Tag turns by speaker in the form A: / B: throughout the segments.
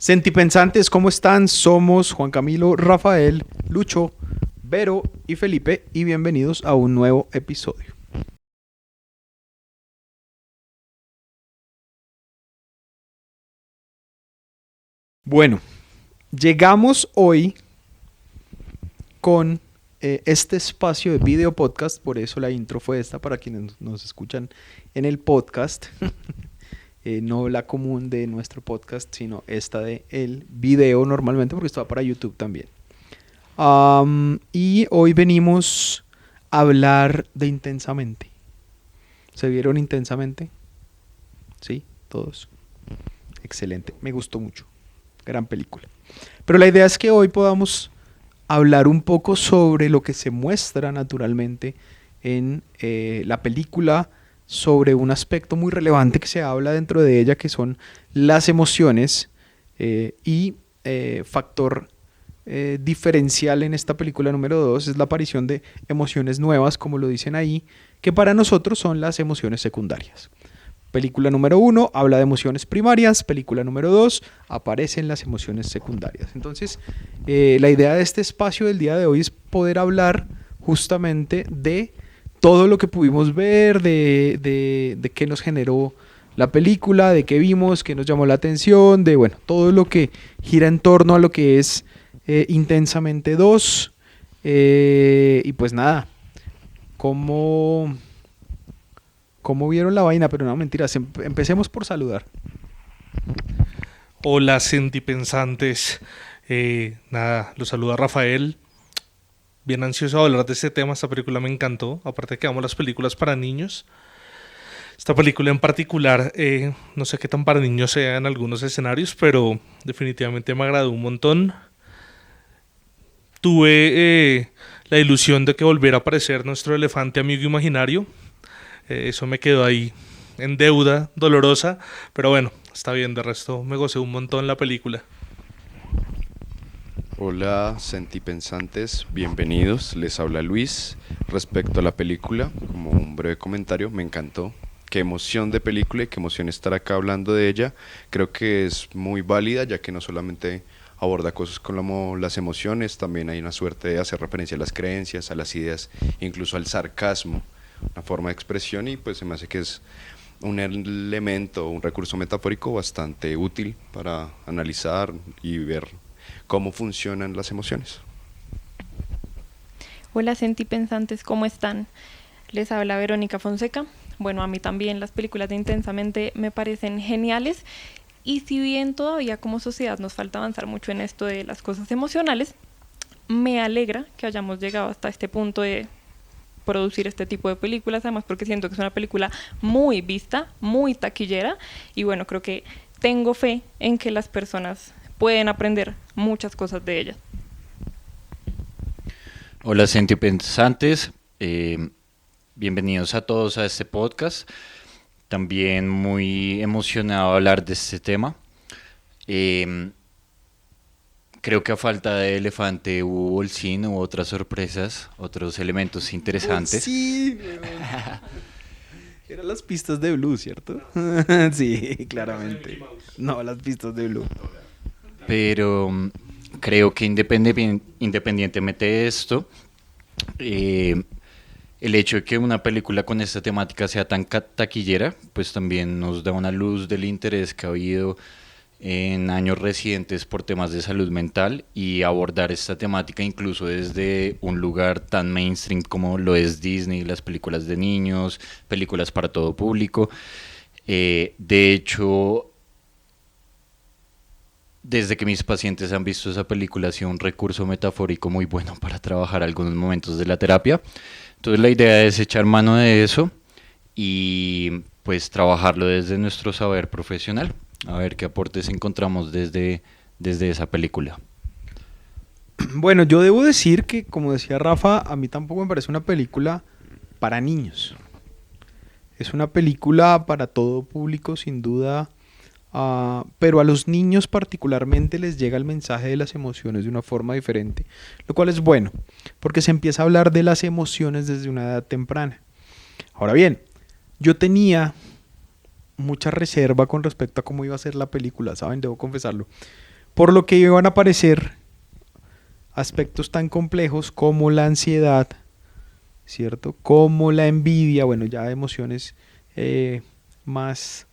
A: Sentipensantes, ¿cómo están? Somos Juan Camilo, Rafael, Lucho, Vero y Felipe y bienvenidos a un nuevo episodio. Bueno, llegamos hoy con este espacio de video podcast, por eso la intro fue esta para quienes nos escuchan en el podcast. No la común de nuestro podcast, sino esta de el video normalmente, porque esto va para YouTube también. Y hoy venimos a hablar de Intensamente. ¿Se vieron Intensamente? ¿Sí? ¿Todos? Excelente, me gustó mucho. Gran película. Pero la idea es que hoy podamos hablar un poco sobre lo que se muestra naturalmente en la película, sobre un aspecto muy relevante que se habla dentro de ella, que son las emociones y factor diferencial en esta película número 2 es la aparición de emociones nuevas, como lo dicen ahí, que para nosotros son las emociones secundarias. Película número 1 habla de emociones primarias, película número 2 aparecen las emociones secundarias. Entonces, la idea de este espacio del día de hoy es poder hablar justamente de todo lo que pudimos ver, de qué nos generó la película, de qué vimos, qué nos llamó la atención, de bueno, todo lo que gira en torno a lo que es Intensamente 2. Y pues nada, ¿cómo vieron la vaina? Pero no, mentiras, empecemos por saludar.
B: Hola, sentipensantes. Nada, los saluda Rafael. Bien ansioso de hablar de este tema. Esta película me encantó. Aparte de que amo las películas para niños. Esta película en particular, no sé qué tan para niños sea en algunos escenarios, pero definitivamente me agradó un montón. Tuve la ilusión de que volviera a aparecer nuestro elefante amigo imaginario. Eso me quedó ahí en deuda dolorosa, pero bueno, está bien, de resto me gocé un montón la película.
C: Hola, sentipensantes, bienvenidos. Les habla Luis. Respecto a la película, como un breve comentario, me encantó. Qué emoción de película y qué emoción estar acá hablando de ella. Creo que es muy válida, ya que no solamente aborda cosas como las emociones, también hay una suerte de hacer referencia a las creencias, a las ideas, incluso al sarcasmo, una forma de expresión, y pues se me hace que es un elemento, un recurso metafórico bastante útil para analizar y ver cómo funcionan las emociones.
D: Hola sentipensantes, ¿cómo están? Les habla Verónica Fonseca. Bueno, a mí también las películas de Intensamente me parecen geniales, y si bien todavía como sociedad nos falta avanzar mucho en esto de las cosas emocionales, me alegra que hayamos llegado hasta este punto de producir este tipo de películas, además porque siento que es una película muy vista, muy taquillera, y bueno, creo que tengo fe en que las personas pueden aprender muchas cosas de ella.
E: Hola sentipensantes, bienvenidos a todos a este podcast. También muy emocionado de hablar de este tema. Creo que a falta de elefante hubo bolsín, hubo otras sorpresas, otros elementos interesantes.
A: Sí, eran las pistas de Blue, ¿cierto? Sí, claramente. No, las pistas de Blue.
E: Pero creo que independientemente de esto, el hecho de que una película con esta temática sea tan taquillera, pues también nos da una luz del interés que ha habido en años recientes por temas de salud mental, y abordar esta temática incluso desde un lugar tan mainstream como lo es Disney, las películas de niños, películas para todo público. De hecho, desde que mis pacientes han visto esa película, ha sido un recurso metafórico muy bueno para trabajar algunos momentos de la terapia. Entonces la idea es echar mano de eso y pues trabajarlo desde nuestro saber profesional, a ver qué aportes encontramos desde esa película.
A: Bueno, yo debo decir que, como decía Rafa, a mí tampoco me parece una película para niños. Es una película para todo público, sin duda, pero a los niños particularmente les llega el mensaje de las emociones de una forma diferente, lo cual es bueno, porque se empieza a hablar de las emociones desde una edad temprana. Ahora bien, yo tenía mucha reserva con respecto a cómo iba a ser la película, ¿saben? Debo confesarlo. por lo que iban a aparecer aspectos tan complejos como la ansiedad, ¿cierto? Como la envidia, bueno, ya emociones más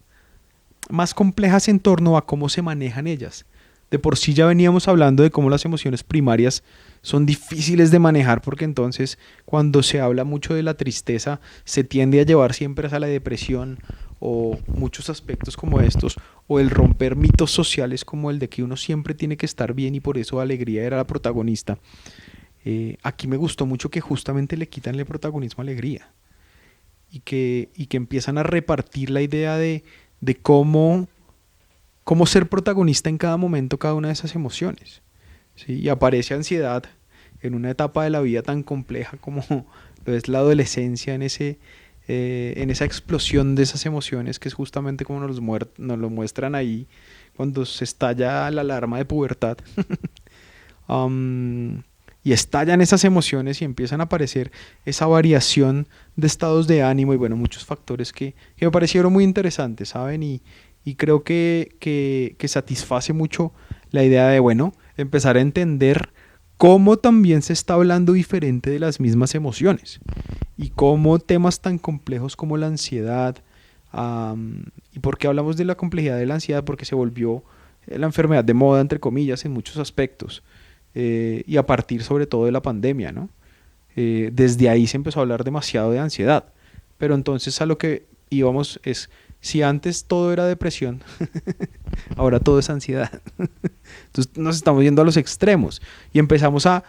A: complejas en torno a cómo se manejan ellas. De por sí ya veníamos hablando de cómo las emociones primarias son difíciles de manejar, porque entonces cuando se habla mucho de la tristeza se tiende a llevar siempre a la depresión o muchos aspectos como estos, o el romper mitos sociales como el de que uno siempre tiene que estar bien y por eso Alegría era la protagonista. Aquí me gustó mucho que justamente le quitan el protagonismo a Alegría y que empiezan a repartir la idea de cómo ser protagonista en cada momento, cada una de esas emociones, ¿sí? Y aparece ansiedad en una etapa de la vida tan compleja como lo es la adolescencia, en esa explosión de esas emociones, que es justamente como nos lo muestran ahí cuando se estalla la alarma de pubertad. Y estallan esas emociones y empiezan a aparecer esa variación de estados de ánimo y bueno, muchos factores que me parecieron muy interesantes, ¿saben? Y creo que satisface mucho la idea de, bueno, empezar a entender cómo también se está hablando diferente de las mismas emociones y cómo temas tan complejos como la ansiedad, y por qué hablamos de la complejidad de la ansiedad, porque se volvió la enfermedad de moda, entre comillas, en muchos aspectos, y a partir sobre todo de la pandemia, ¿no? Desde ahí se empezó a hablar demasiado de ansiedad, pero entonces a lo que íbamos es, si antes todo era depresión, ahora todo es ansiedad. Entonces nos estamos yendo a los extremos y empezamos a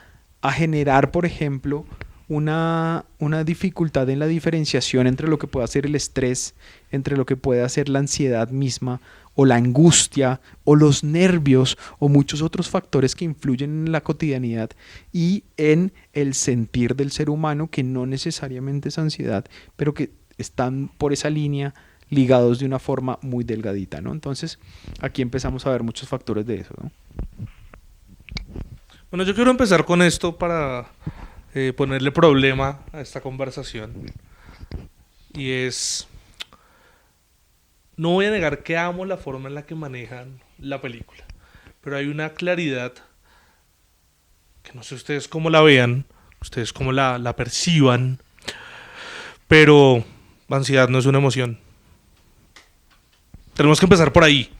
A: generar, por ejemplo, una dificultad en la diferenciación entre lo que puede hacer el estrés, entre lo que puede hacer la ansiedad misma, o la angustia, o los nervios, o muchos otros factores que influyen en la cotidianidad y en el sentir del ser humano, que no necesariamente es ansiedad, pero que están por esa línea ligados de una forma muy delgadita, ¿no? Entonces, aquí empezamos a ver muchos factores de eso, ¿no?
B: Bueno, yo quiero empezar con esto para ponerle problema a esta conversación. Y es, no voy a negar que amo la forma en la que manejan la película, pero hay una claridad que no sé ustedes cómo la vean, ustedes cómo la perciban, pero ansiedad no es una emoción. Tenemos que empezar por ahí.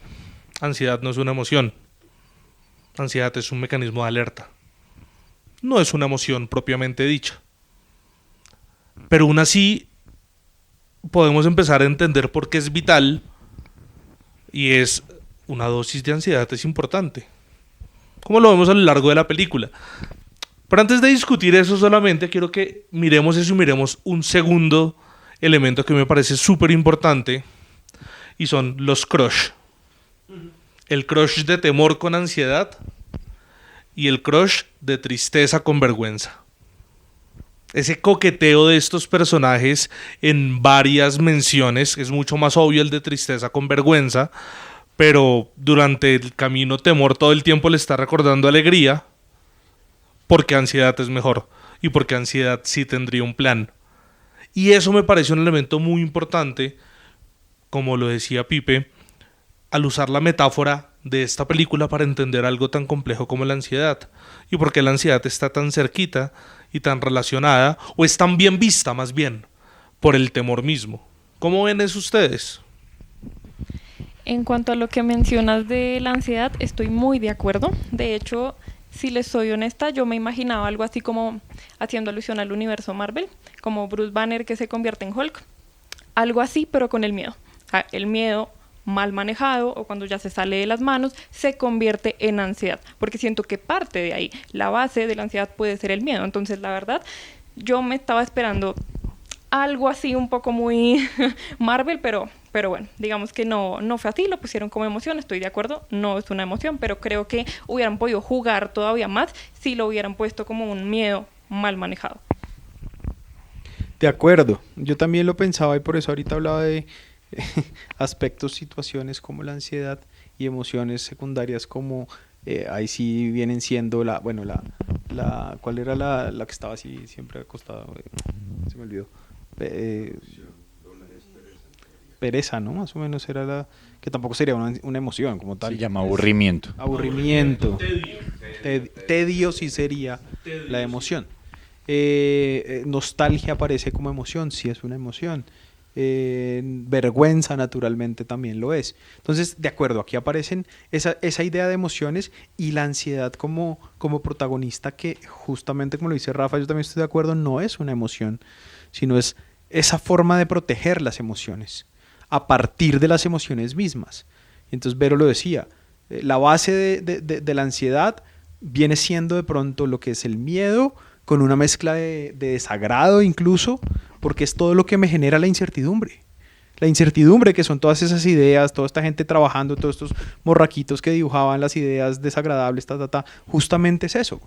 B: Ansiedad no es una emoción. Ansiedad es un mecanismo de alerta. No es una emoción propiamente dicha. Pero aún así podemos empezar a entender por qué es vital, y es una dosis de ansiedad es importante. Como lo vemos a lo largo de la película. Pero antes de discutir eso solamente quiero que miremos eso y miremos un segundo elemento que me parece súper importante, y son los crush. El crush de temor con ansiedad y el crush de tristeza con vergüenza. Ese coqueteo de estos personajes en varias menciones, es mucho más obvio el de tristeza con vergüenza, pero durante el camino temor todo el tiempo le está recordando alegría, porque ansiedad es mejor y porque ansiedad sí tendría un plan. Y eso me parece un elemento muy importante, como lo decía Pipe, al usar la metáfora de esta película para entender algo tan complejo como la ansiedad, y por qué la ansiedad está tan cerquita y tan relacionada, o es tan bien vista más bien, por el temor mismo. ¿Cómo ven eso ustedes?
D: En cuanto a lo que mencionas de la ansiedad, estoy muy de acuerdo. De hecho, si les soy honesta, yo me imaginaba algo así como haciendo alusión al universo Marvel, como Bruce Banner que se convierte en Hulk. Algo así, pero con el miedo. O sea, el miedo mal manejado o cuando ya se sale de las manos se convierte en ansiedad, porque siento que parte de ahí, la base de la ansiedad puede ser el miedo. Entonces, la verdad, yo me estaba esperando algo así un poco muy Marvel, pero bueno, digamos que no fue así, lo pusieron como emoción, estoy de acuerdo, no es una emoción, pero creo que hubieran podido jugar todavía más si lo hubieran puesto como un miedo mal manejado.
A: De acuerdo, yo también lo pensaba y por eso ahorita hablaba de aspectos, situaciones como la ansiedad y emociones secundarias como ahí sí vienen siendo ¿cuál era la que estaba así siempre acostada? Se me olvidó. pereza, ¿no? Más o menos era que tampoco sería una emoción como tal.
E: Se llama aburrimiento.
A: Aburrimiento. Tedio sí sería la emoción. Nostalgia aparece como emoción, sí es una emoción. Vergüenza naturalmente también lo es. Entonces, de acuerdo, aquí aparecen esa idea de emociones y la ansiedad como protagonista, que justamente como lo dice Rafa, yo también estoy de acuerdo, no es una emoción, sino es esa forma de proteger las emociones a partir de las emociones mismas. Entonces Vero lo decía, la base de la ansiedad viene siendo de pronto lo que es el miedo, con una mezcla de desagrado incluso, porque es todo lo que me genera la incertidumbre. La incertidumbre, que son todas esas ideas, toda esta gente trabajando, todos estos morraquitos que dibujaban las ideas desagradables, justamente es eso,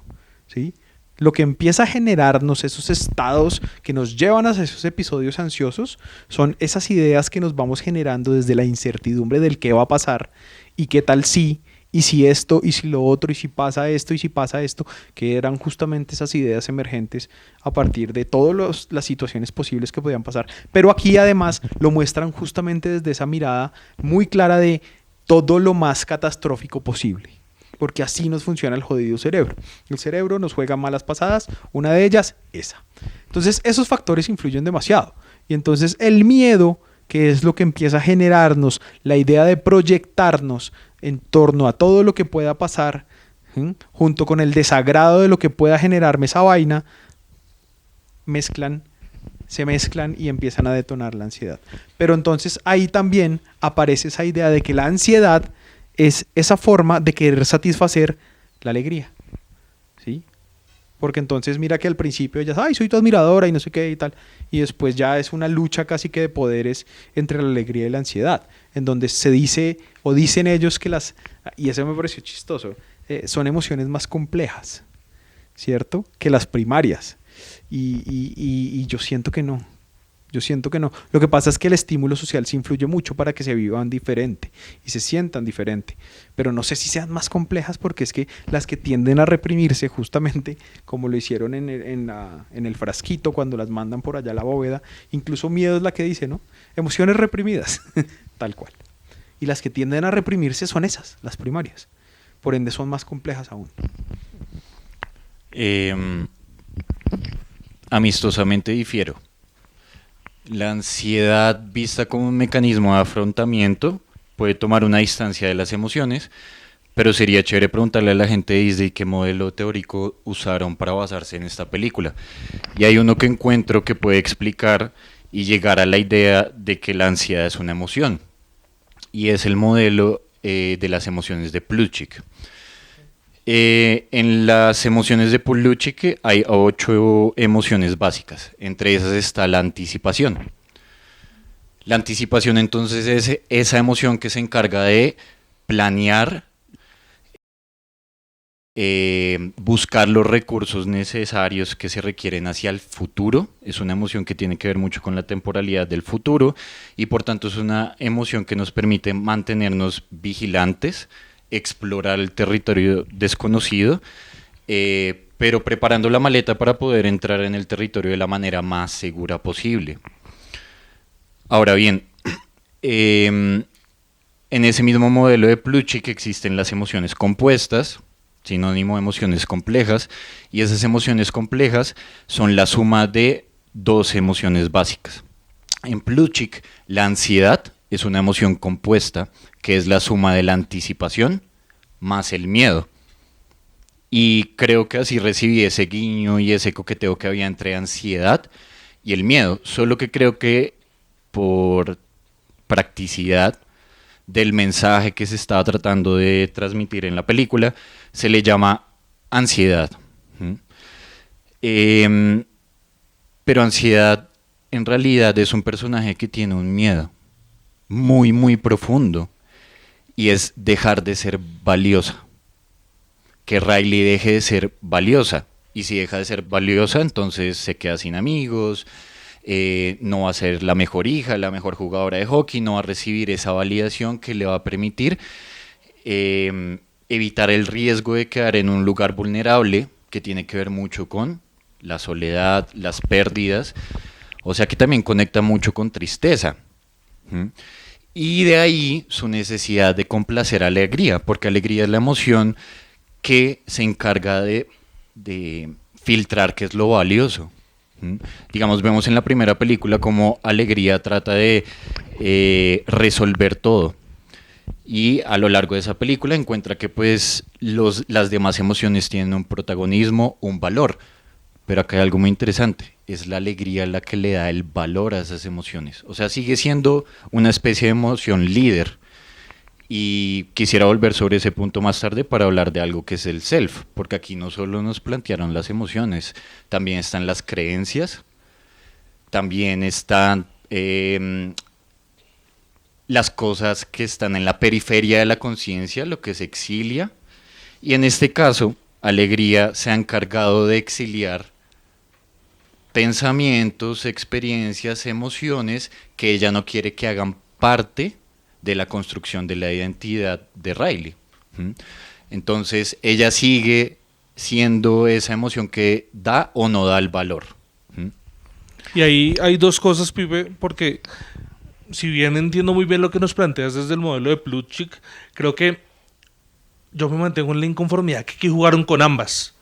A: ¿sí? Lo que empieza a generarnos esos estados que nos llevan a esos episodios ansiosos son esas ideas que nos vamos generando desde la incertidumbre del qué va a pasar y qué tal si, y si esto, y si lo otro, y si pasa esto, y si pasa esto, que eran justamente esas ideas emergentes a partir de todas las situaciones posibles que podían pasar. Pero aquí además lo muestran justamente desde esa mirada muy clara de todo lo más catastrófico posible. Porque así nos funciona el jodido cerebro. El cerebro nos juega malas pasadas, una de ellas, esa. Entonces, esos factores influyen demasiado. Y entonces el miedo, que es lo que empieza a generarnos la idea de proyectarnos en torno a todo lo que pueda pasar, junto con el desagrado de lo que pueda generarme esa vaina, se mezclan y empiezan a detonar la ansiedad. Pero entonces ahí también aparece esa idea de que la ansiedad es esa forma de querer satisfacer la alegría, ¿sí? Porque entonces mira que al principio ella, ay, soy tu admiradora y no sé qué y tal, y después ya es una lucha casi que de poderes entre la alegría y la ansiedad, en donde se dice, o dicen ellos que y eso me pareció chistoso, son emociones más complejas, ¿cierto? Que las primarias, y yo siento que no. Yo siento que no. Lo que pasa es que el estímulo social sí influye mucho para que se vivan diferente y se sientan diferente. Pero no sé si sean más complejas, porque es que las que tienden a reprimirse, justamente como lo hicieron en el frasquito cuando las mandan por allá a la bóveda, incluso miedo es la que dice, ¿no? Emociones reprimidas, tal cual. Y las que tienden a reprimirse son esas, las primarias. Por ende son más complejas aún.
E: Amistosamente difiero. La ansiedad, vista como un mecanismo de afrontamiento, puede tomar una distancia de las emociones, pero sería chévere preguntarle a la gente de Disney qué modelo teórico usaron para basarse en esta película. Y hay uno que encuentro que puede explicar y llegar a la idea de que la ansiedad es una emoción, y es el modelo de las emociones de Plutchik. En las emociones de Plutchik hay 8 emociones básicas. Entre esas está la anticipación. La anticipación entonces es esa emoción que se encarga de planear, buscar los recursos necesarios que se requieren hacia el futuro. Es una emoción que tiene que ver mucho con la temporalidad del futuro y por tanto es una emoción que nos permite mantenernos vigilantes, explorar el territorio desconocido, pero preparando la maleta para poder entrar en el territorio de la manera más segura posible. Ahora bien, en ese mismo modelo de Plutchik existen las emociones compuestas, sinónimo de emociones complejas, y esas emociones complejas son la suma de 2 emociones básicas. En Plutchik, la ansiedad es una emoción compuesta, que es la suma de la anticipación más el miedo. Y creo que así recibí ese guiño y ese coqueteo que había entre ansiedad y el miedo, solo que creo que por practicidad del mensaje que se estaba tratando de transmitir en la película, se le llama ansiedad. Pero ansiedad en realidad es un personaje que tiene un miedo muy, muy profundo, y es dejar de ser valiosa. Que Riley deje de ser valiosa, y si deja de ser valiosa, entonces se queda sin amigos, no va a ser la mejor hija, la mejor jugadora de hockey, no va a recibir esa validación que le va a permitir evitar el riesgo de quedar en un lugar vulnerable, que tiene que ver mucho con la soledad, las pérdidas, o sea que también conecta mucho con tristeza. ¿Mm? Y de ahí su necesidad de complacer a alegría, porque alegría es la emoción que se encarga de filtrar qué es lo valioso. ¿Mm? Digamos, vemos en la primera película cómo alegría trata de resolver todo. Y a lo largo de esa película encuentra que pues las demás emociones tienen un protagonismo, un valor. Pero acá hay algo muy interesante, es la alegría la que le da el valor a esas emociones. O sea, sigue siendo una especie de emoción líder. Y quisiera volver sobre ese punto más tarde para hablar de algo que es el self, porque aquí no solo nos plantearon las emociones, también están las creencias, también están las cosas que están en la periferia de la conciencia, lo que se exilia. Y en este caso, alegría se ha encargado de exiliar pensamientos, experiencias, emociones que ella no quiere que hagan parte de la construcción de la identidad de Riley. ¿Mm? Entonces ella sigue siendo esa emoción que da o no da el valor. ¿Mm?
B: Y ahí hay dos cosas, Pipe, porque si bien entiendo muy bien lo que nos planteas desde el modelo de Plutchik, creo que yo me mantengo en la inconformidad que aquí jugaron con ambas,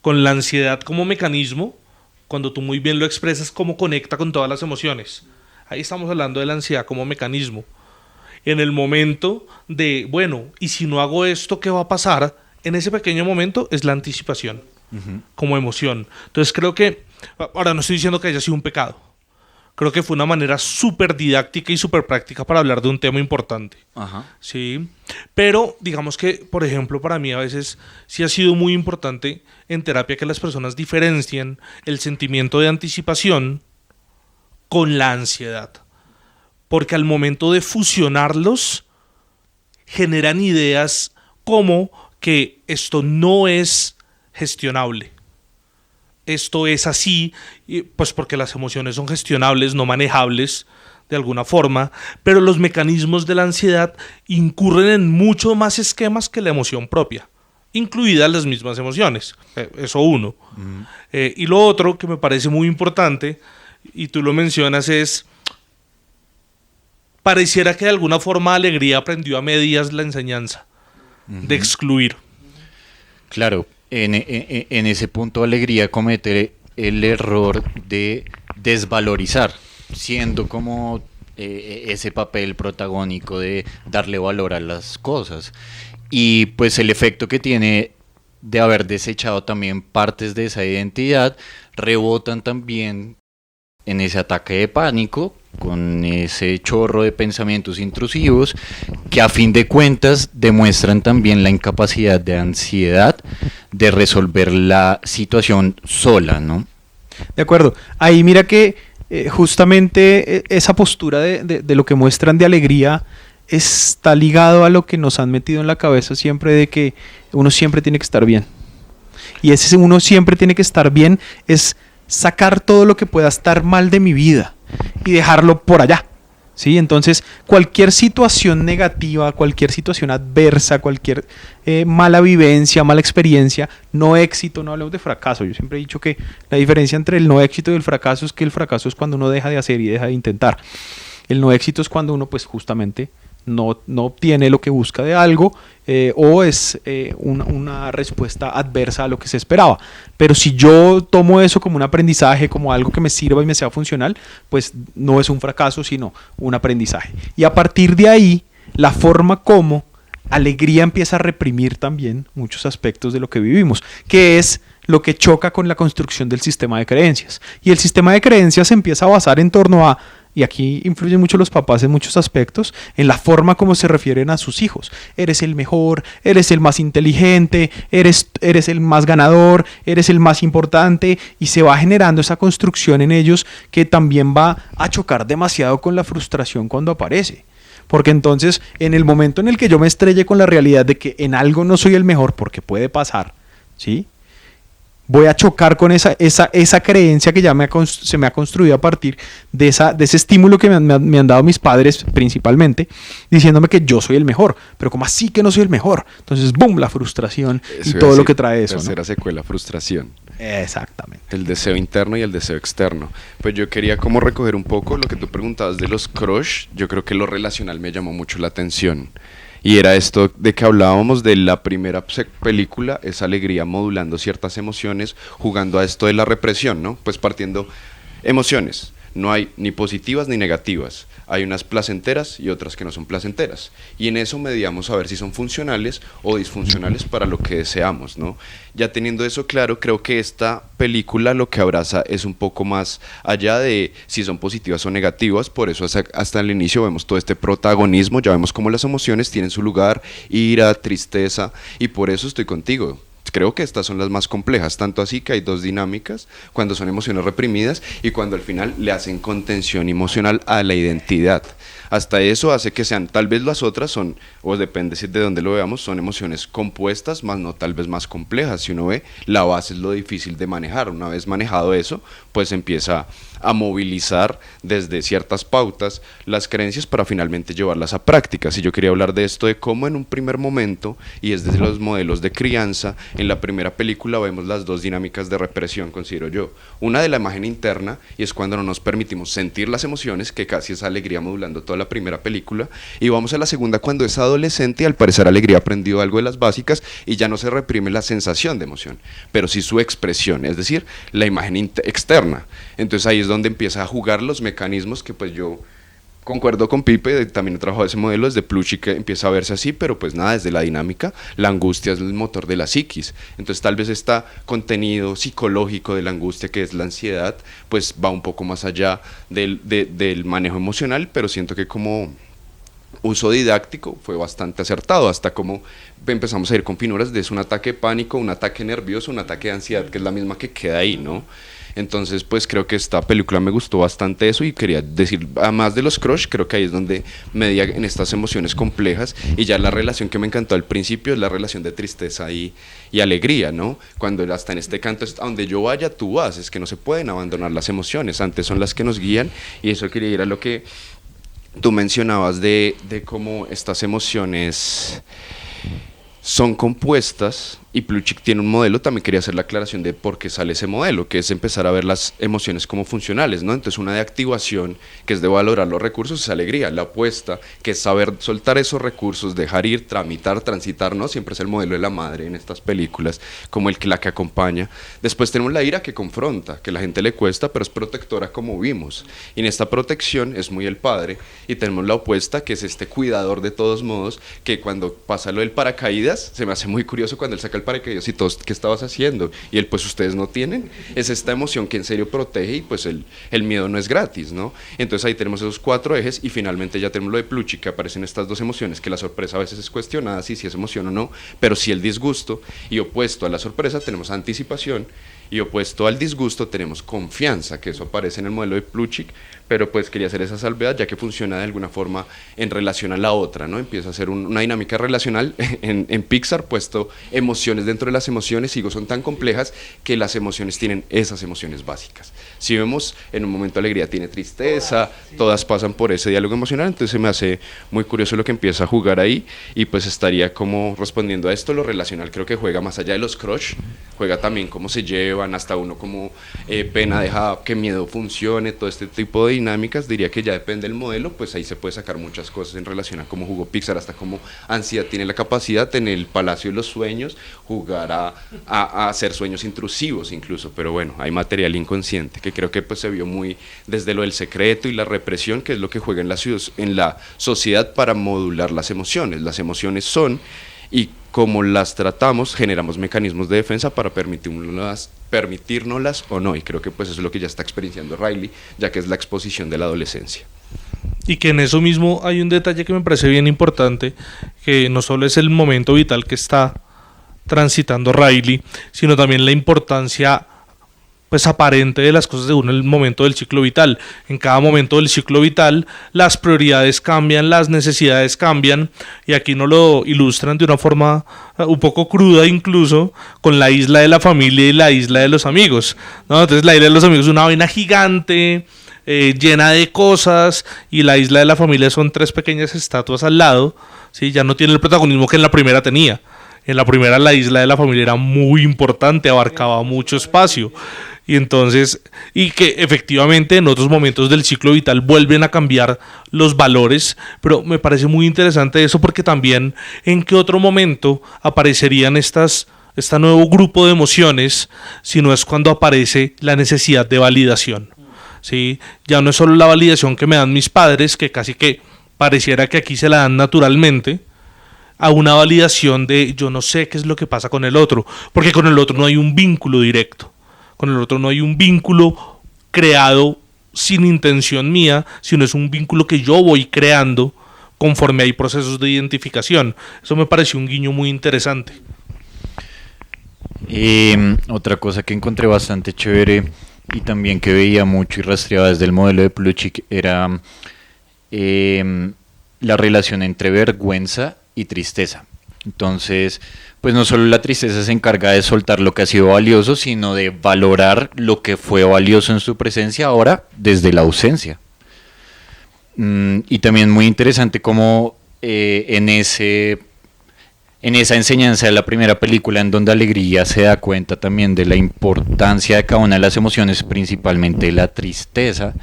B: con la ansiedad como mecanismo, cuando tú muy bien lo expresas, cómo conecta con todas las emociones. Ahí estamos hablando de la ansiedad como mecanismo. En el momento de, bueno, y si no hago esto, ¿qué va a pasar? En ese pequeño momento es la anticipación, como emoción. Entonces creo que, ahora no estoy diciendo que haya sido un pecado, creo que fue una manera súper didáctica y súper práctica para hablar de un tema importante.
E: Ajá.
B: Sí, pero digamos que, por ejemplo, para mí a veces sí ha sido muy importante en terapia que las personas diferencien el sentimiento de anticipación con la ansiedad. Porque al momento de fusionarlos, generan ideas como que esto no es gestionable. Esto es así, pues porque las emociones son gestionables, no manejables de alguna forma, pero los mecanismos de la ansiedad incurren en mucho más esquemas que la emoción propia, incluidas las mismas emociones. Eso uno. Y lo otro que me parece muy importante, y tú lo mencionas, es pareciera que de alguna forma Alegría aprendió a medias la enseñanza de excluir.
E: Claro, en ese punto Alegría comete el error de desvalorizar, siendo como ese papel protagónico de darle valor a las cosas. Y pues el efecto que tiene de haber desechado también partes de esa identidad, rebotan también en ese ataque de pánico, con ese chorro de pensamientos intrusivos que a fin de cuentas demuestran también la incapacidad de ansiedad de resolver la situación sola, ¿no?
A: De acuerdo. Ahí mira que justamente esa postura de lo que muestran de alegría está ligado a lo que nos han metido en la cabeza siempre de que uno siempre tiene que estar bien. Y ese uno siempre tiene que estar bien es sacar todo lo que pueda estar mal de mi vida y dejarlo por allá, ¿sí? Entonces, cualquier situación negativa, cualquier situación adversa, cualquier mala vivencia, mala experiencia, no éxito, no hablemos de fracaso. Yo siempre he dicho que la diferencia entre el no éxito y el fracaso es que el fracaso es cuando uno deja de hacer y deja de intentar. El no éxito es cuando uno, pues justamente, no obtiene lo que busca de algo o es una respuesta adversa a lo que se esperaba. Pero si yo tomo eso como un aprendizaje, como algo que me sirva y me sea funcional, pues no es un fracaso, sino un aprendizaje. Y a partir de ahí, la forma como Alegría empieza a reprimir también muchos aspectos de lo que vivimos, que es lo que choca con la construcción del sistema de creencias. Y el sistema de creencias se empieza a basar en torno a, y aquí influyen mucho los papás en muchos aspectos, en la forma como se refieren a sus hijos. Eres el mejor, eres el más inteligente, eres el más ganador, eres el más importante, y se va generando esa construcción en ellos que también va a chocar demasiado con la frustración cuando aparece. Porque entonces, en el momento en el que yo me estrelle con la realidad de que en algo no soy el mejor, porque puede pasar, ¿sí?, voy a chocar con esa creencia que ya se me ha construido a partir de ese estímulo que me han dado mis padres principalmente, diciéndome que yo soy el mejor. Pero ¿cómo así que no soy el mejor? Entonces, ¡boom!, la frustración y todo lo que trae eso,
C: Tercera
A: ¿no?
C: secuela, frustración.
A: Exactamente.
C: el deseo interno y el deseo externo. Pues yo quería como recoger un poco lo que tú preguntabas de los crush. Yo creo que lo relacional me llamó mucho la atención. Y era esto de que hablábamos de la primera película, esa alegría modulando ciertas emociones, jugando a esto de la represión, ¿no? Pues partiendo emociones. No hay ni positivas ni negativas. Hay unas placenteras y otras que no son placenteras. Y en eso medíamos a ver si son funcionales o disfuncionales para lo que deseamos, ¿no? Ya teniendo eso claro, creo que esta película lo que abraza es un poco más allá de si son positivas o negativas. Por eso hasta el inicio vemos todo este protagonismo, ya vemos cómo las emociones tienen su lugar, ira, tristeza, y por eso estoy contigo. Creo que estas son las más complejas, tanto así que hay dos dinámicas, cuando son emociones reprimidas y cuando al final le hacen contención emocional a la identidad. Hasta eso hace que sean, tal vez las otras son, o depende de dónde lo veamos, son emociones compuestas, más no tal vez más complejas. Si uno ve, la base es lo difícil de manejar. Una vez manejado eso, pues empieza a movilizar desde ciertas pautas las creencias para finalmente llevarlas a prácticas. Y yo quería hablar de esto, de cómo en un primer momento, y es desde los modelos de crianza, en la primera película vemos las dos dinámicas de represión, considero yo. Una de la imagen interna, y es cuando no nos permitimos sentir las emociones, que casi es alegría modulando toda la primera película, y vamos a la segunda cuando es adolescente y al parecer alegría aprendió algo de las básicas y ya no se reprime la sensación de emoción, pero sí su expresión, es decir, la imagen externa. Entonces ahí es donde empieza a jugar los mecanismos que pues yo concuerdo con Pipe, también he trabajado ese modelo, desde Plutchik que empieza a verse así, pero pues nada, desde la dinámica, la angustia es el motor de la psiquis, entonces tal vez este contenido psicológico de la angustia, que es la ansiedad, pues va un poco más allá del manejo emocional, pero siento que como uso didáctico fue bastante acertado, hasta como empezamos a ir con finuras de es un ataque de pánico, un ataque nervioso, un ataque de ansiedad, que es la misma que queda ahí, ¿no? Entonces, pues creo que esta película me gustó bastante eso y quería decir, además de los crush, creo que ahí es donde media en estas emociones complejas y ya la relación que me encantó al principio es la relación de tristeza y alegría, ¿no? Cuando hasta en este canto es a donde yo vaya, tú vas, es que no se pueden abandonar las emociones, antes son las que nos guían y eso quería ir a lo que tú mencionabas de cómo estas emociones son compuestas y Plutchik tiene un modelo. También quería hacer la aclaración de por qué sale ese modelo, que es empezar a ver las emociones como funcionales, ¿no? Entonces una de activación, que es de valorar los recursos, es alegría. La apuesta, que es saber soltar esos recursos, dejar ir, tramitar, transitar, ¿no? Siempre es el modelo de la madre en estas películas, como la que acompaña. Después tenemos la ira, que confronta, que a la gente le cuesta, pero es protectora, como vimos. Y en esta protección es muy el padre. Y tenemos la opuesta, que es este cuidador de todos modos, que cuando pasa lo del paracaídas, se me hace muy curioso cuando él saca el paracaídas y todos, ¿qué estabas haciendo? Y él, pues ustedes no tienen. Es esta emoción que en serio protege y pues el miedo no es gratis, ¿no? Entonces ahí tenemos esos cuatro ejes y finalmente ya tenemos lo de Plutchik, que aparecen estas dos emociones, que la sorpresa a veces es cuestionada si es emoción o no, pero sí el disgusto, y opuesto a la sorpresa tenemos anticipación, y opuesto al disgusto tenemos confianza, que eso aparece en el modelo de Plutchik, pero pues quería hacer esa salvedad ya que funciona de alguna forma en relación a la otra, ¿no? Empieza a ser una dinámica relacional en Pixar, puesto emociones dentro de las emociones, son tan complejas que las emociones tienen esas emociones básicas. Si vemos en un momento alegría tiene tristeza, todas pasan por ese diálogo emocional, entonces se me hace muy curioso lo que empieza a jugar ahí y pues estaría como respondiendo a esto. Lo relacional creo que juega más allá de los crush, juega también cómo se llevan, hasta uno como pena deja que miedo funcione, todo este tipo de dinámicas. Diría que ya depende del modelo, pues ahí se puede sacar muchas cosas en relación a cómo jugó Pixar, hasta cómo ansiedad tiene la capacidad en el Palacio de los Sueños jugar a hacer sueños intrusivos incluso, pero bueno, hay material inconsciente que creo que pues se vio muy desde lo del secreto y la represión, que es lo que juega en la sociedad para modular las emociones. Las emociones son, y como las tratamos, generamos mecanismos de defensa para permitírnoslas o no, y creo que pues eso es lo que ya está experienciando Riley, ya que es la exposición de la adolescencia.
B: Y que en eso mismo hay un detalle que me parece bien importante, que no solo es el momento vital que está transitando Riley, sino también la importancia pues aparente de las cosas según el momento del ciclo vital. En cada momento del ciclo vital las prioridades cambian, las necesidades cambian, y aquí nos lo ilustran de una forma un poco cruda incluso con la isla de la familia y la isla de los amigos, ¿no? Entonces la isla de los amigos es una vaina gigante, llena de cosas, y la isla de la familia son 3 pequeñas estatuas al lado, ¿sí? Ya no tiene el protagonismo que en la primera tenía. En la primera la isla de la familia era muy importante, abarcaba mucho espacio. Y entonces, y que efectivamente en otros momentos del ciclo vital vuelven a cambiar los valores, pero me parece muy interesante eso porque también en qué otro momento aparecerían este nuevo grupo de emociones, si no es cuando aparece la necesidad de validación. ¿Sí? Ya no es solo la validación que me dan mis padres, que casi que pareciera que aquí se la dan naturalmente, a una validación de yo no sé qué es lo que pasa con el otro, porque con el otro no hay un vínculo directo, con el otro no hay un vínculo creado sin intención mía, sino es un vínculo que yo voy creando conforme hay procesos de identificación. Eso me pareció un guiño muy interesante.
E: Otra cosa que encontré bastante chévere y también que veía mucho y rastreaba desde el modelo de Plutchik era la relación entre vergüenza y tristeza. Entonces, pues no solo la tristeza se encarga de soltar lo que ha sido valioso, sino de valorar lo que fue valioso en su presencia ahora desde la ausencia. Y también muy interesante cómo en esa enseñanza de la primera película, en donde Alegría se da cuenta también de la importancia de cada una de las emociones, principalmente la tristeza,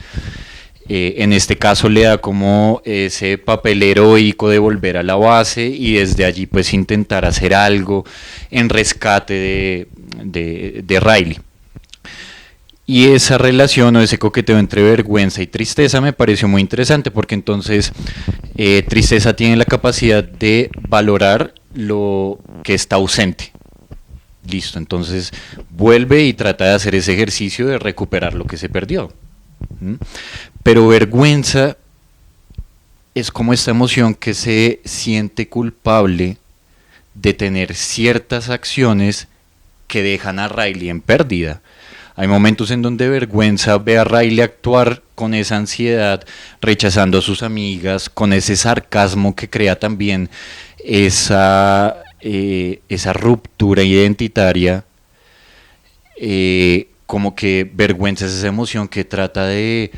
E: en este caso le da como ese papel heroico de volver a la base y desde allí pues intentar hacer algo en rescate de Riley. Y esa relación o ese coqueteo entre vergüenza y tristeza me pareció muy interesante porque entonces tristeza tiene la capacidad de valorar lo que está ausente. Listo, entonces vuelve y trata de hacer ese ejercicio de recuperar lo que se perdió. Pero vergüenza es como esta emoción que se siente culpable de tener ciertas acciones que dejan a Riley en pérdida. Hay momentos en donde vergüenza ve a Riley actuar con esa ansiedad, rechazando a sus amigas, con ese sarcasmo que crea también esa ruptura identitaria, como que vergüenza es esa emoción que trata de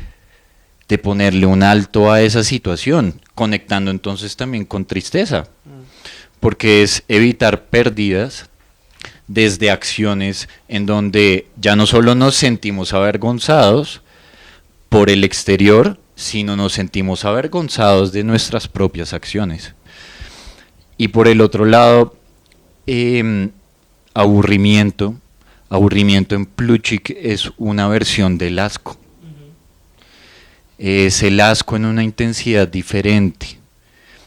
E: ponerle un alto a esa situación, conectando entonces también con tristeza, porque es evitar pérdidas desde acciones en donde ya no solo nos sentimos avergonzados por el exterior, sino nos sentimos avergonzados de nuestras propias acciones. Y por el otro lado, aburrimiento en Plutchik es una versión del asco. Es el asco en una intensidad diferente,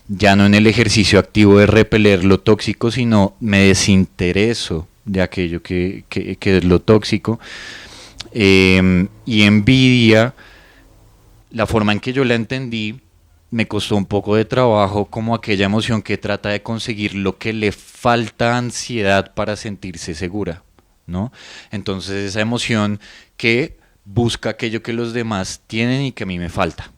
E: ya no en el ejercicio activo de repeler lo tóxico, sino me desintereso de aquello que es lo tóxico. Y envidia, la forma en que yo la entendí, me costó un poco de trabajo como aquella emoción que trata de conseguir lo que le falta ansiedad para sentirse segura, ¿no? Entonces esa emoción que busca aquello que los demás tienen y que a mí me falta.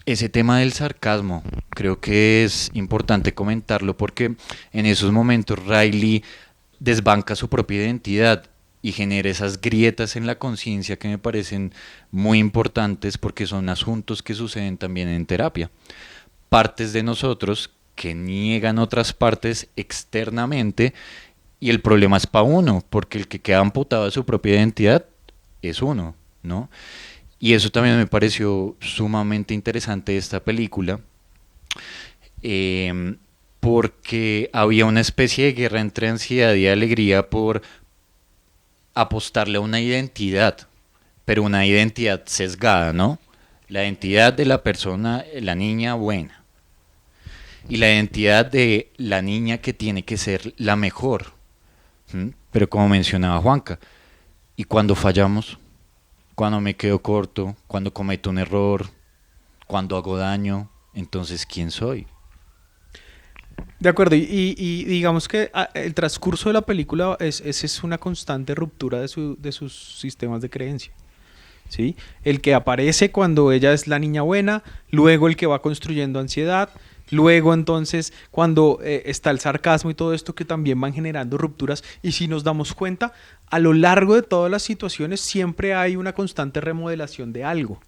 E: Ese tema del sarcasmo creo que es importante comentarlo porque en esos momentos Riley desbanca su propia identidad y genera esas grietas en la conciencia que me parecen muy importantes porque son asuntos que suceden también en terapia. Partes de nosotros que niegan otras partes externamente y el problema es para uno, porque el que queda amputado de su propia identidad es uno, ¿no? Y eso también me pareció sumamente interesante de esta película, porque había una especie de guerra entre ansiedad y alegría por apostarle a una identidad, pero una identidad sesgada, ¿no? La identidad de la persona, la niña buena, y la identidad de la niña que tiene que ser la mejor. Pero como mencionaba Juanca, ¿y cuando fallamos? Cuando me quedo corto, cuando cometo un error, cuando hago daño, entonces ¿quién soy?
A: De acuerdo, y digamos que el transcurso de la película es una constante ruptura de sus sistemas de creencia, ¿sí? El que aparece cuando ella es la niña buena, luego el que va construyendo ansiedad, luego entonces cuando está el sarcasmo y todo esto que también van generando rupturas, y si nos damos cuenta, a lo largo de todas las situaciones siempre hay una constante remodelación de algo,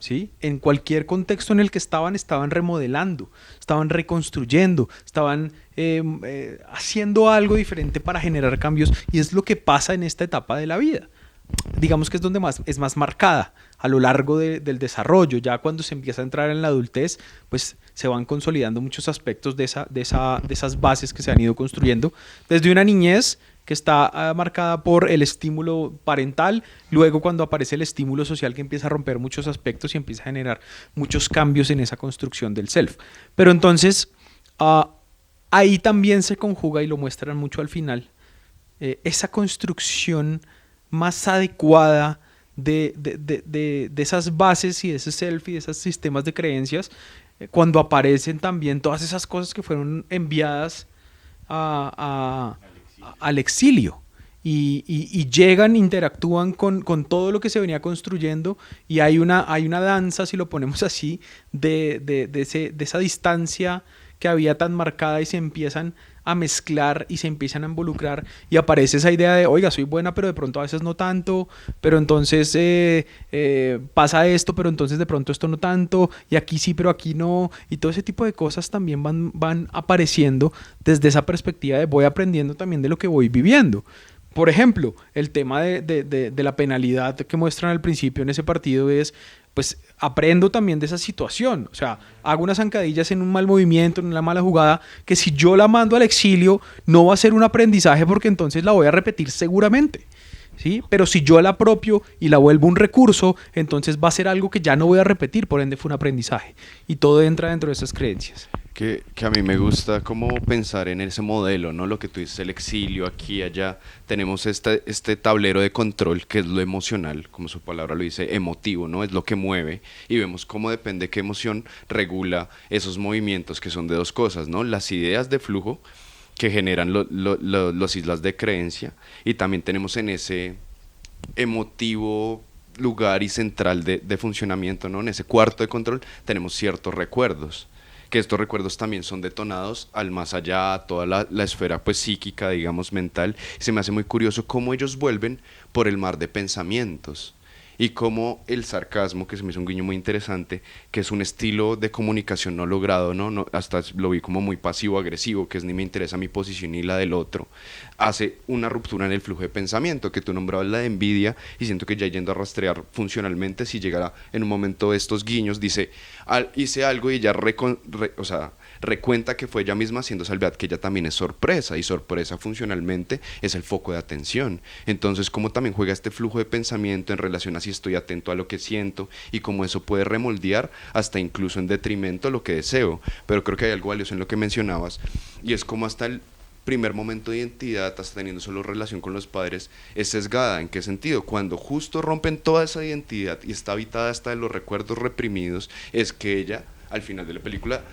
A: ¿sí? En cualquier contexto en el que estaban remodelando, estaban reconstruyendo, estaban haciendo algo diferente para generar cambios, y es lo que pasa en esta etapa de la vida. Digamos que es donde es más marcada a lo largo del desarrollo. Ya cuando se empieza a entrar en la adultez, pues se van consolidando muchos aspectos de esas bases que se han ido construyendo desde una niñez que está marcada por el estímulo parental, luego cuando aparece el estímulo social que empieza a romper muchos aspectos y empieza a generar muchos cambios en esa construcción del self. Pero entonces ahí también se conjuga, y lo muestran mucho al final, esa construcción más adecuada de esas bases y de ese self y de esos sistemas de creencias, cuando aparecen también todas esas cosas que fueron enviadas al exilio y llegan, interactúan con todo lo que se venía construyendo, y hay una danza, si lo ponemos así, de esa distancia que había tan marcada, y se empiezan a mezclar y se empiezan a involucrar, y aparece esa idea de, oiga, soy buena, pero de pronto a veces no tanto, pero entonces pasa esto, pero entonces de pronto esto no tanto, y aquí sí, pero aquí no, y todo ese tipo de cosas también van apareciendo desde esa perspectiva de voy aprendiendo también de lo que voy viviendo. Por ejemplo, el tema de la penalidad que muestran al principio en ese partido es, pues aprendo también de esa situación. O sea, hago unas zancadillas en un mal movimiento, en una mala jugada, que si yo la mando al exilio no va a ser un aprendizaje, porque entonces la voy a repetir seguramente, ¿sí? Pero si yo la apropio y la vuelvo un recurso, entonces va a ser algo que ya no voy a repetir, por ende fue un aprendizaje. Y todo entra dentro de esas creencias.
C: Que a mí me gusta como pensar en ese modelo, ¿no? Lo que tú dices, el exilio, aquí, allá. Tenemos este tablero de control que es lo emocional, como su palabra lo dice, emotivo, ¿no? Es lo que mueve, y vemos cómo depende qué emoción regula esos movimientos, que son de dos cosas, ¿no? Las ideas de flujo que generan los islas de creencia, y también tenemos en ese emotivo lugar y central de funcionamiento, ¿no? En ese cuarto de control tenemos ciertos recuerdos, que estos recuerdos también son detonados al más allá, a toda la esfera pues psíquica, digamos, mental. Y se me hace muy curioso cómo ellos vuelven por el mar de pensamientos, y cómo el sarcasmo, que se me hizo un guiño muy interesante, que es un estilo de comunicación no logrado, ¿no? Hasta lo vi como muy pasivo-agresivo, que es ni me interesa mi posición ni la del otro, hace una ruptura en el flujo de pensamiento, que tú nombrabas la de envidia, y siento que ya yendo a rastrear funcionalmente, si llegara en un momento estos guiños, dice, hice algo, y ella recuenta que fue ella misma haciendo salvedad que ella también es sorpresa, y sorpresa funcionalmente es el foco de atención. Entonces, cómo también juega este flujo de pensamiento en relación a si estoy atento a lo que siento, y cómo eso puede remoldear hasta incluso en detrimento de lo que deseo. Pero creo que hay algo valioso en lo que mencionabas, y es como hasta el primer momento de identidad, hasta teniendo solo relación con los padres, es sesgada. ¿En qué sentido? Cuando justo rompen toda esa identidad y está habitada hasta de los recuerdos reprimidos, es que ella, al final de la película,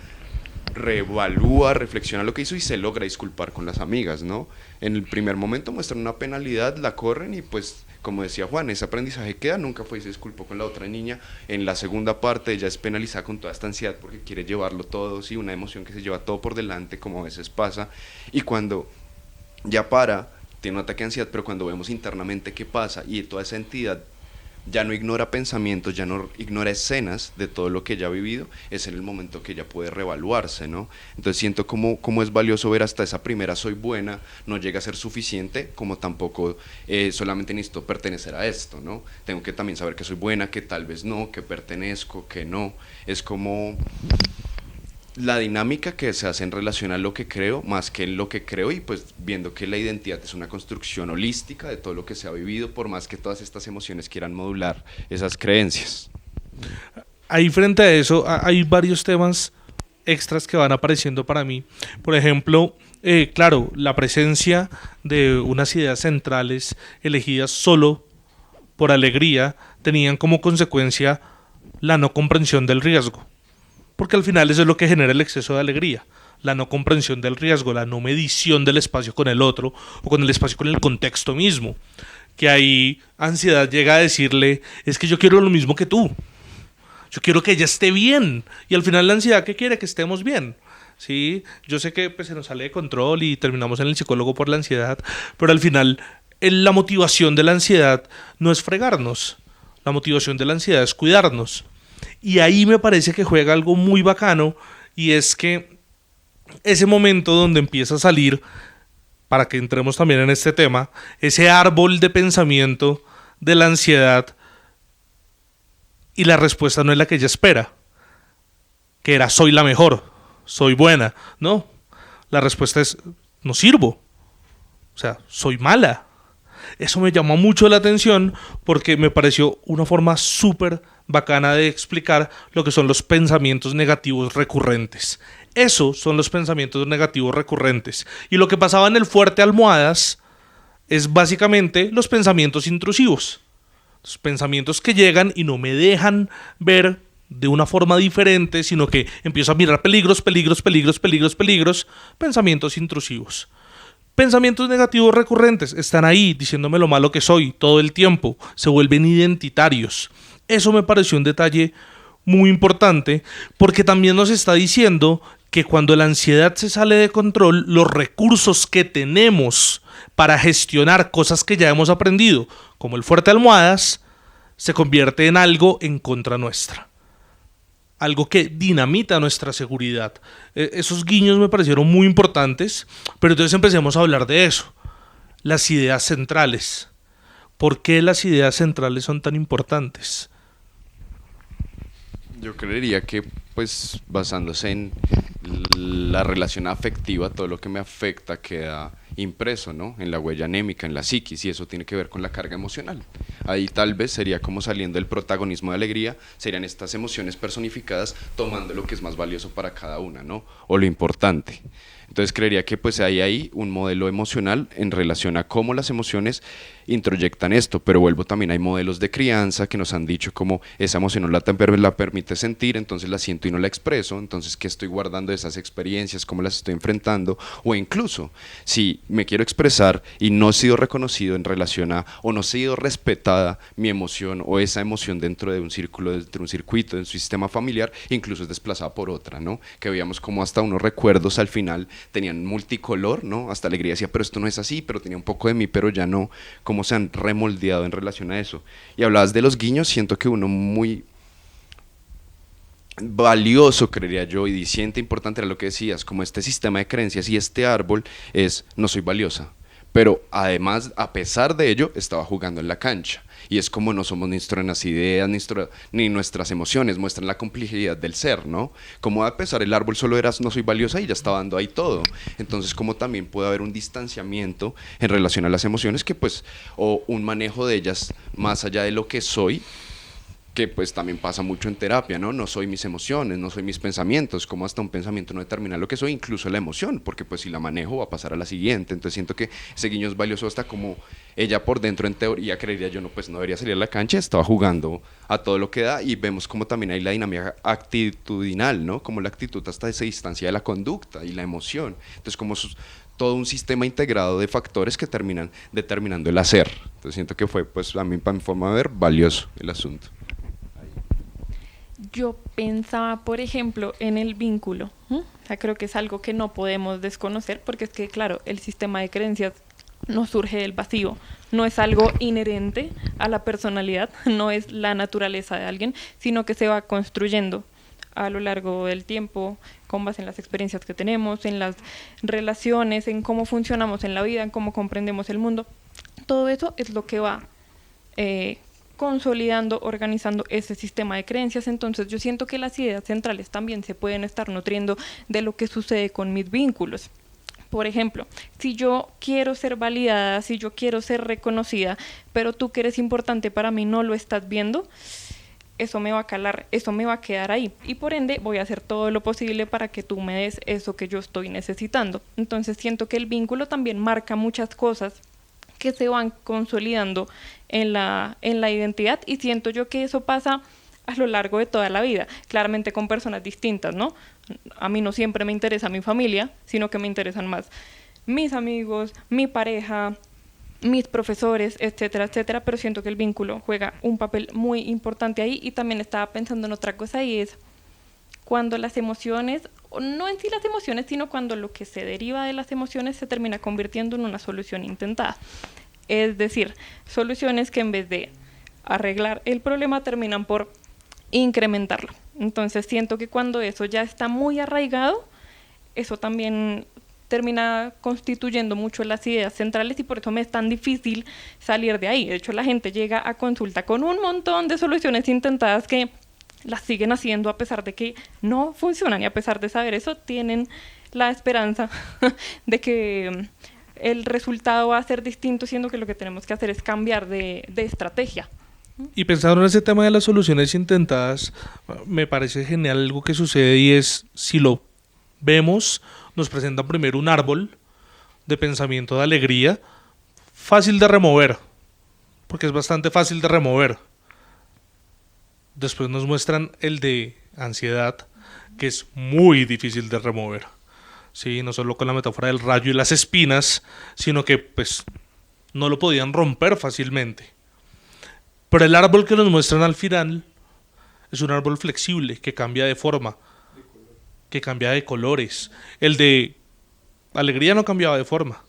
C: reevalúa, reflexiona lo que hizo y se logra disculpar con las amigas, ¿no? En el primer momento muestran una penalidad, la corren, y pues, como decía Juan, ese aprendizaje queda, nunca fue y se disculpó con la otra niña. En la segunda parte ella es penalizada con toda esta ansiedad porque quiere llevarlo todo, sí, una emoción que se lleva todo por delante, como a veces pasa, y cuando ya tiene un ataque de ansiedad, pero cuando vemos internamente qué pasa, y toda esa entidad ya no ignora pensamientos, ya no ignora escenas de todo lo que ella ha vivido, es en el momento que ella puede reevaluarse, ¿no? Entonces siento cómo es valioso ver hasta esa primera soy buena, no llega a ser suficiente, como tampoco solamente necesito pertenecer a esto, ¿no? Tengo que también saber que soy buena, que tal vez no, que pertenezco, que no. Es como la dinámica que se hace en relación a lo que creo, más que en lo que creo, y pues viendo que la identidad es una construcción holística de todo lo que se ha vivido, por más que todas estas emociones quieran modular esas creencias.
B: Ahí frente a eso hay varios temas extras que van apareciendo para mí. Por ejemplo, claro, la presencia de unas ideas centrales elegidas solo por alegría tenían como consecuencia la no comprensión del riesgo. Porque al final eso es lo que genera el exceso de alegría, la no comprensión del riesgo, la no medición del espacio con el otro o con el espacio con el contexto mismo. Que ahí ansiedad llega a decirle, es que yo quiero lo mismo que tú, yo quiero que ella esté bien, y al final la ansiedad, ¿qué quiere? Que estemos bien. ¿Sí? Yo sé que pues, se nos sale de control y terminamos en el psicólogo por la ansiedad, pero al final la motivación de la ansiedad no es fregarnos, la motivación de la ansiedad es cuidarnos. Y ahí me parece que juega algo muy bacano, y es que ese momento donde empieza a salir, para que entremos también en este tema, ese árbol de pensamiento de la ansiedad, y la respuesta no es la que ella espera, que era soy la mejor, soy buena. No, la respuesta es no sirvo, o sea, soy mala. Eso me llamó mucho la atención porque me pareció una forma súper bacana de explicar lo que son los pensamientos negativos recurrentes. Esos son los pensamientos negativos recurrentes. Y lo que pasaba en el fuerte almohadas es básicamente los pensamientos intrusivos. Los pensamientos que llegan y no me dejan ver de una forma diferente, sino que empiezo a mirar peligros, peligros, peligros, peligros, peligros. Pensamientos intrusivos. Pensamientos negativos recurrentes están ahí diciéndome lo malo que soy todo el tiempo, se vuelven identitarios. Eso me pareció un detalle muy importante porque también nos está diciendo que cuando la ansiedad se sale de control, los recursos que tenemos para gestionar cosas que ya hemos aprendido, como el fuerte almohadas, se convierte en algo en contra nuestra. Algo que dinamita nuestra seguridad. Esos guiños me parecieron muy importantes, pero entonces empecemos a hablar de eso. Las ideas centrales. ¿Por qué las ideas centrales son tan importantes?
C: Yo creería que, pues, basándose en la relación afectiva, todo lo que me afecta queda impreso, ¿no? En la huella anémica, en la psiquis, y eso tiene que ver con la carga emocional. Ahí tal vez sería como saliendo del protagonismo de alegría, serían estas emociones personificadas tomando lo que es más valioso para cada una, ¿no? O lo importante. Entonces creería que pues hay ahí un modelo emocional en relación a cómo las emociones introyectan esto, pero vuelvo también, hay modelos de crianza que nos han dicho como esa emoción no la permite sentir, entonces la siento y no la expreso, entonces ¿qué estoy guardando de esas experiencias? ¿Cómo las estoy enfrentando? O incluso, si me quiero expresar y no he sido reconocido en relación a, o no he sido respetada mi emoción o esa emoción dentro de un círculo, dentro de un circuito, de un sistema familiar, incluso es desplazada por otra, ¿no? Que veíamos como hasta unos recuerdos al final tenían multicolor, ¿no? Hasta alegría decía, pero esto no es así, pero tenía un poco de mí, pero ya no. Cómo se han remoldeado en relación a eso. Y hablabas de los guiños, siento que uno muy valioso, creería yo, y diciente importante era lo que decías, como este sistema de creencias y este árbol es, no soy valiosa. Pero además, a pesar de ello, estaba jugando en la cancha. Y es como no somos nuestras ideas, ni nuestras emociones, muestran la complejidad del ser, ¿no? Como a pesar el árbol solo era no soy valiosa y ya estaba dando ahí todo. Entonces, como también puede haber un distanciamiento en relación a las emociones que pues, o un manejo de ellas más allá de lo que soy, que pues también pasa mucho en terapia, ¿no? No soy mis emociones, no soy mis pensamientos, como hasta un pensamiento no determina lo que soy, incluso la emoción, porque pues si la manejo va a pasar a la siguiente. Entonces siento que ese guiño es valioso hasta como ella por dentro en teoría creería yo, no, pues no debería salir a la cancha, estaba jugando a todo lo que da, y vemos como también hay la dinámica actitudinal, ¿no? Como la actitud hasta se distancia de la conducta y la emoción. Entonces como todo un sistema integrado de factores que terminan determinando el hacer. Entonces siento que fue, pues a mí, para mi forma de ver, valioso el asunto.
D: Yo pensaba, por ejemplo, en el vínculo. O sea, creo que es algo que no podemos desconocer porque es que, claro, el sistema de creencias no surge del vacío, no es algo inherente a la personalidad, no es la naturaleza de alguien, sino que se va construyendo a lo largo del tiempo con base en las experiencias que tenemos, en las relaciones, en cómo funcionamos en la vida, en cómo comprendemos el mundo. Todo eso es lo que va consolidando, organizando ese sistema de creencias. Entonces yo siento que las ideas centrales también se pueden estar nutriendo de lo que sucede con mis vínculos. Por ejemplo, si yo quiero ser validada, si yo quiero ser reconocida, pero tú que eres importante para mí no lo estás viendo, eso me va a calar, eso me va a quedar ahí. Y por ende voy a hacer todo lo posible para que tú me des eso que yo estoy necesitando. Entonces siento que el vínculo también marca muchas cosas que se van consolidando en la identidad, y siento yo que eso pasa a lo largo de toda la vida, claramente con personas distintas, ¿no? A mí no siempre me interesa mi familia, sino que me interesan más mis amigos, mi pareja, mis profesores, etcétera, etcétera, pero siento que el vínculo juega un papel muy importante ahí. Y también estaba pensando en otra cosa, y es cuando las emociones, no en sí las emociones, sino cuando lo que se deriva de las emociones se termina convirtiendo en una solución intentada. Es decir, soluciones que en vez de arreglar el problema terminan por incrementarlo. Entonces siento que cuando eso ya está muy arraigado, eso también termina constituyendo mucho las ideas centrales y por eso me es tan difícil salir de ahí. De hecho, la gente llega a consulta con un montón de soluciones intentadas que las siguen haciendo a pesar de que no funcionan, y a pesar de saber eso, tienen la esperanza de que el resultado va a ser distinto, siendo que lo que tenemos que hacer es cambiar de estrategia.
B: Y pensando en ese tema de las soluciones intentadas, me parece genial algo que sucede, y es, si lo vemos, nos presentan primero un árbol de pensamiento de alegría, fácil de remover, porque es bastante fácil de remover. Después nos muestran el de ansiedad, que es muy difícil de remover. Sí, no solo con la metáfora del rayo y las espinas, sino que pues no lo podían romper fácilmente. Pero el árbol que nos muestran al final es un árbol flexible, que cambia de forma, que cambia de colores. El de alegría no cambiaba de forma.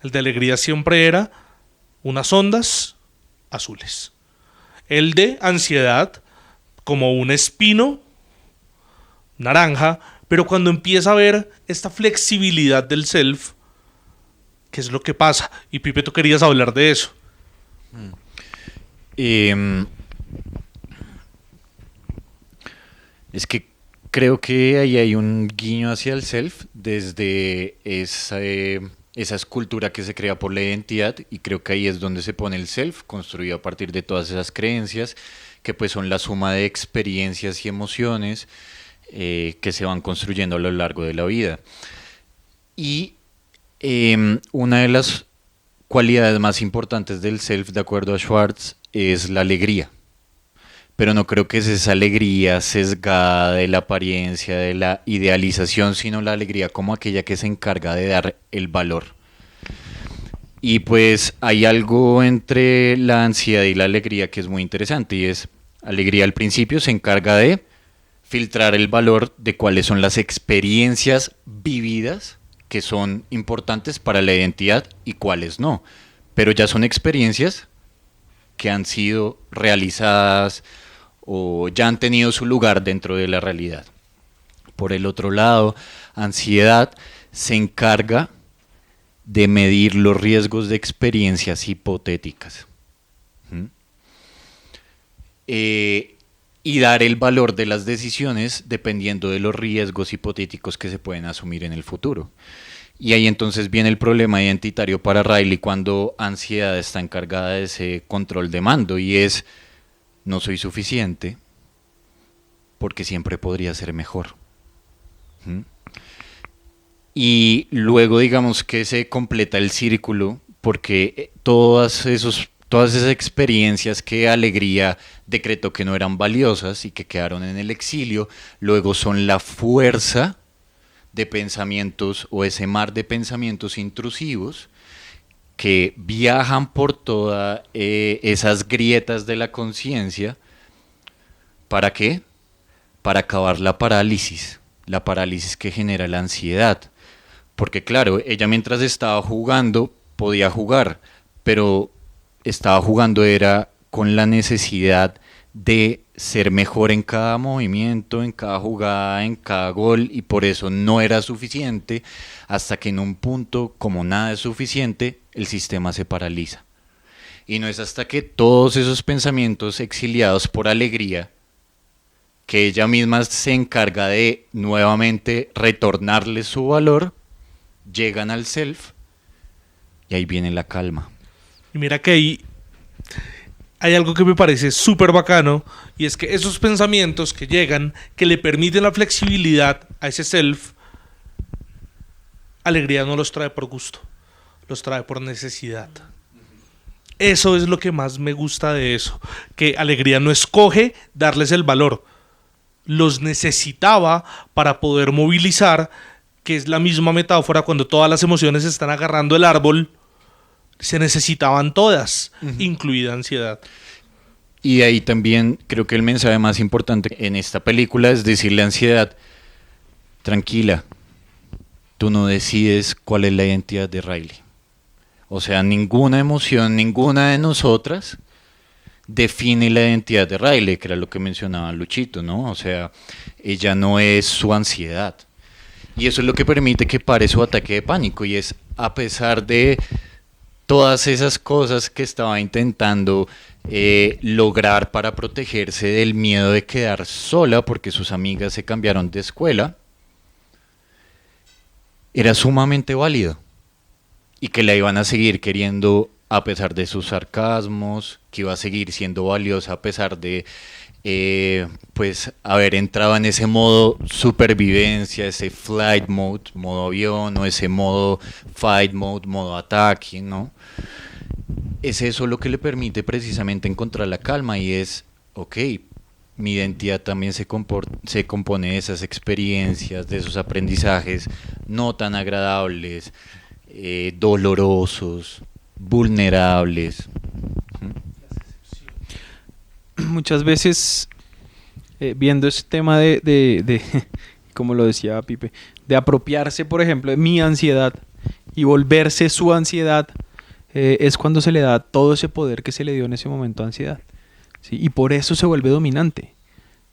B: El de alegría siempre era unas ondas azules. El de ansiedad como un espino naranja, pero cuando empieza a ver esta flexibilidad del self, ¿qué es lo que pasa? Y Pipe, tú querías hablar de eso.
E: Es que creo que ahí hay un guiño hacia el self desde esa escultura que se crea por la identidad, y creo que ahí es donde se pone el self, construido a partir de todas esas creencias, que pues son la suma de experiencias y emociones que se van construyendo a lo largo de la vida. Y una de las cualidades más importantes del self, de acuerdo a Schwartz, es la alegría. Pero no creo que es esa alegría sesgada de la apariencia, de la idealización, sino la alegría como aquella que se encarga de dar el valor. Y pues hay algo entre la ansiedad y la alegría que es muy interesante, y es, alegría al principio se encarga de filtrar el valor de cuáles son las experiencias vividas que son importantes para la identidad y cuáles no. Pero ya son experiencias que han sido realizadas o ya han tenido su lugar dentro de la realidad. Por el otro lado, ansiedad se encarga de medir los riesgos de experiencias hipotéticas. Y dar el valor de las decisiones dependiendo de los riesgos hipotéticos que se pueden asumir en el futuro. Y ahí entonces viene el problema identitario para Riley cuando ansiedad está encargada de ese control de mando, y es: no soy suficiente porque siempre podría ser mejor. Y luego digamos que se completa el círculo porque todas esas experiencias que alegría decretó que no eran valiosas y que quedaron en el exilio, luego son la fuerza de pensamientos o ese mar de pensamientos intrusivos que viajan por todas esas grietas de la conciencia. ¿Para qué? Para acabar la parálisis que genera la ansiedad. Porque claro, ella mientras estaba jugando podía jugar, pero estaba jugando era con la necesidad de ser mejor en cada movimiento, en cada jugada, en cada gol, y por eso no era suficiente, hasta que en un punto, como nada es suficiente, el sistema se paraliza. Y no es hasta que todos esos pensamientos exiliados por alegría, que ella misma se encarga de nuevamente retornarle su valor, llegan al self, y ahí viene la calma.
B: Y mira que ahí hay algo que me parece súper bacano, y es que esos pensamientos que llegan, que le permiten la flexibilidad a ese self, alegría no los trae por gusto, los trae por necesidad. Eso es lo que más me gusta de eso, que alegría no escoge darles el valor, los necesitaba para poder movilizar, que es la misma metáfora cuando todas las emociones están agarrando el árbol. Se necesitaban todas, incluida ansiedad.
E: Y de ahí también creo que el mensaje más importante en esta película es decirle a ansiedad: tranquila, tú no decides cuál es la identidad de Riley. O sea, ninguna emoción, ninguna de nosotras define la identidad de Riley, que era lo que mencionaba Luchito, ¿no? O sea, ella no es su ansiedad. Y eso es lo que permite que pare su ataque de pánico, y es a pesar de todas esas cosas que estaba intentando lograr para protegerse del miedo de quedar sola porque sus amigas se cambiaron de escuela, era sumamente válido y que la iban a seguir queriendo a pesar de sus sarcasmos, que iba a seguir siendo valiosa a pesar de pues haber entrado en ese modo supervivencia, ese flight mode, modo avión, o ese modo fight mode, modo ataque, ¿no? Es eso lo que le permite precisamente encontrar la calma, y es, ok, mi identidad también se compone de esas experiencias, de esos aprendizajes no tan agradables, dolorosos, vulnerables.
A: Muchas veces, viendo ese tema como lo decía Pipe, de apropiarse, por ejemplo, de mi ansiedad y volverse su ansiedad, es cuando se le da todo ese poder que se le dio en ese momento a ansiedad, ¿sí? Y por eso se vuelve dominante,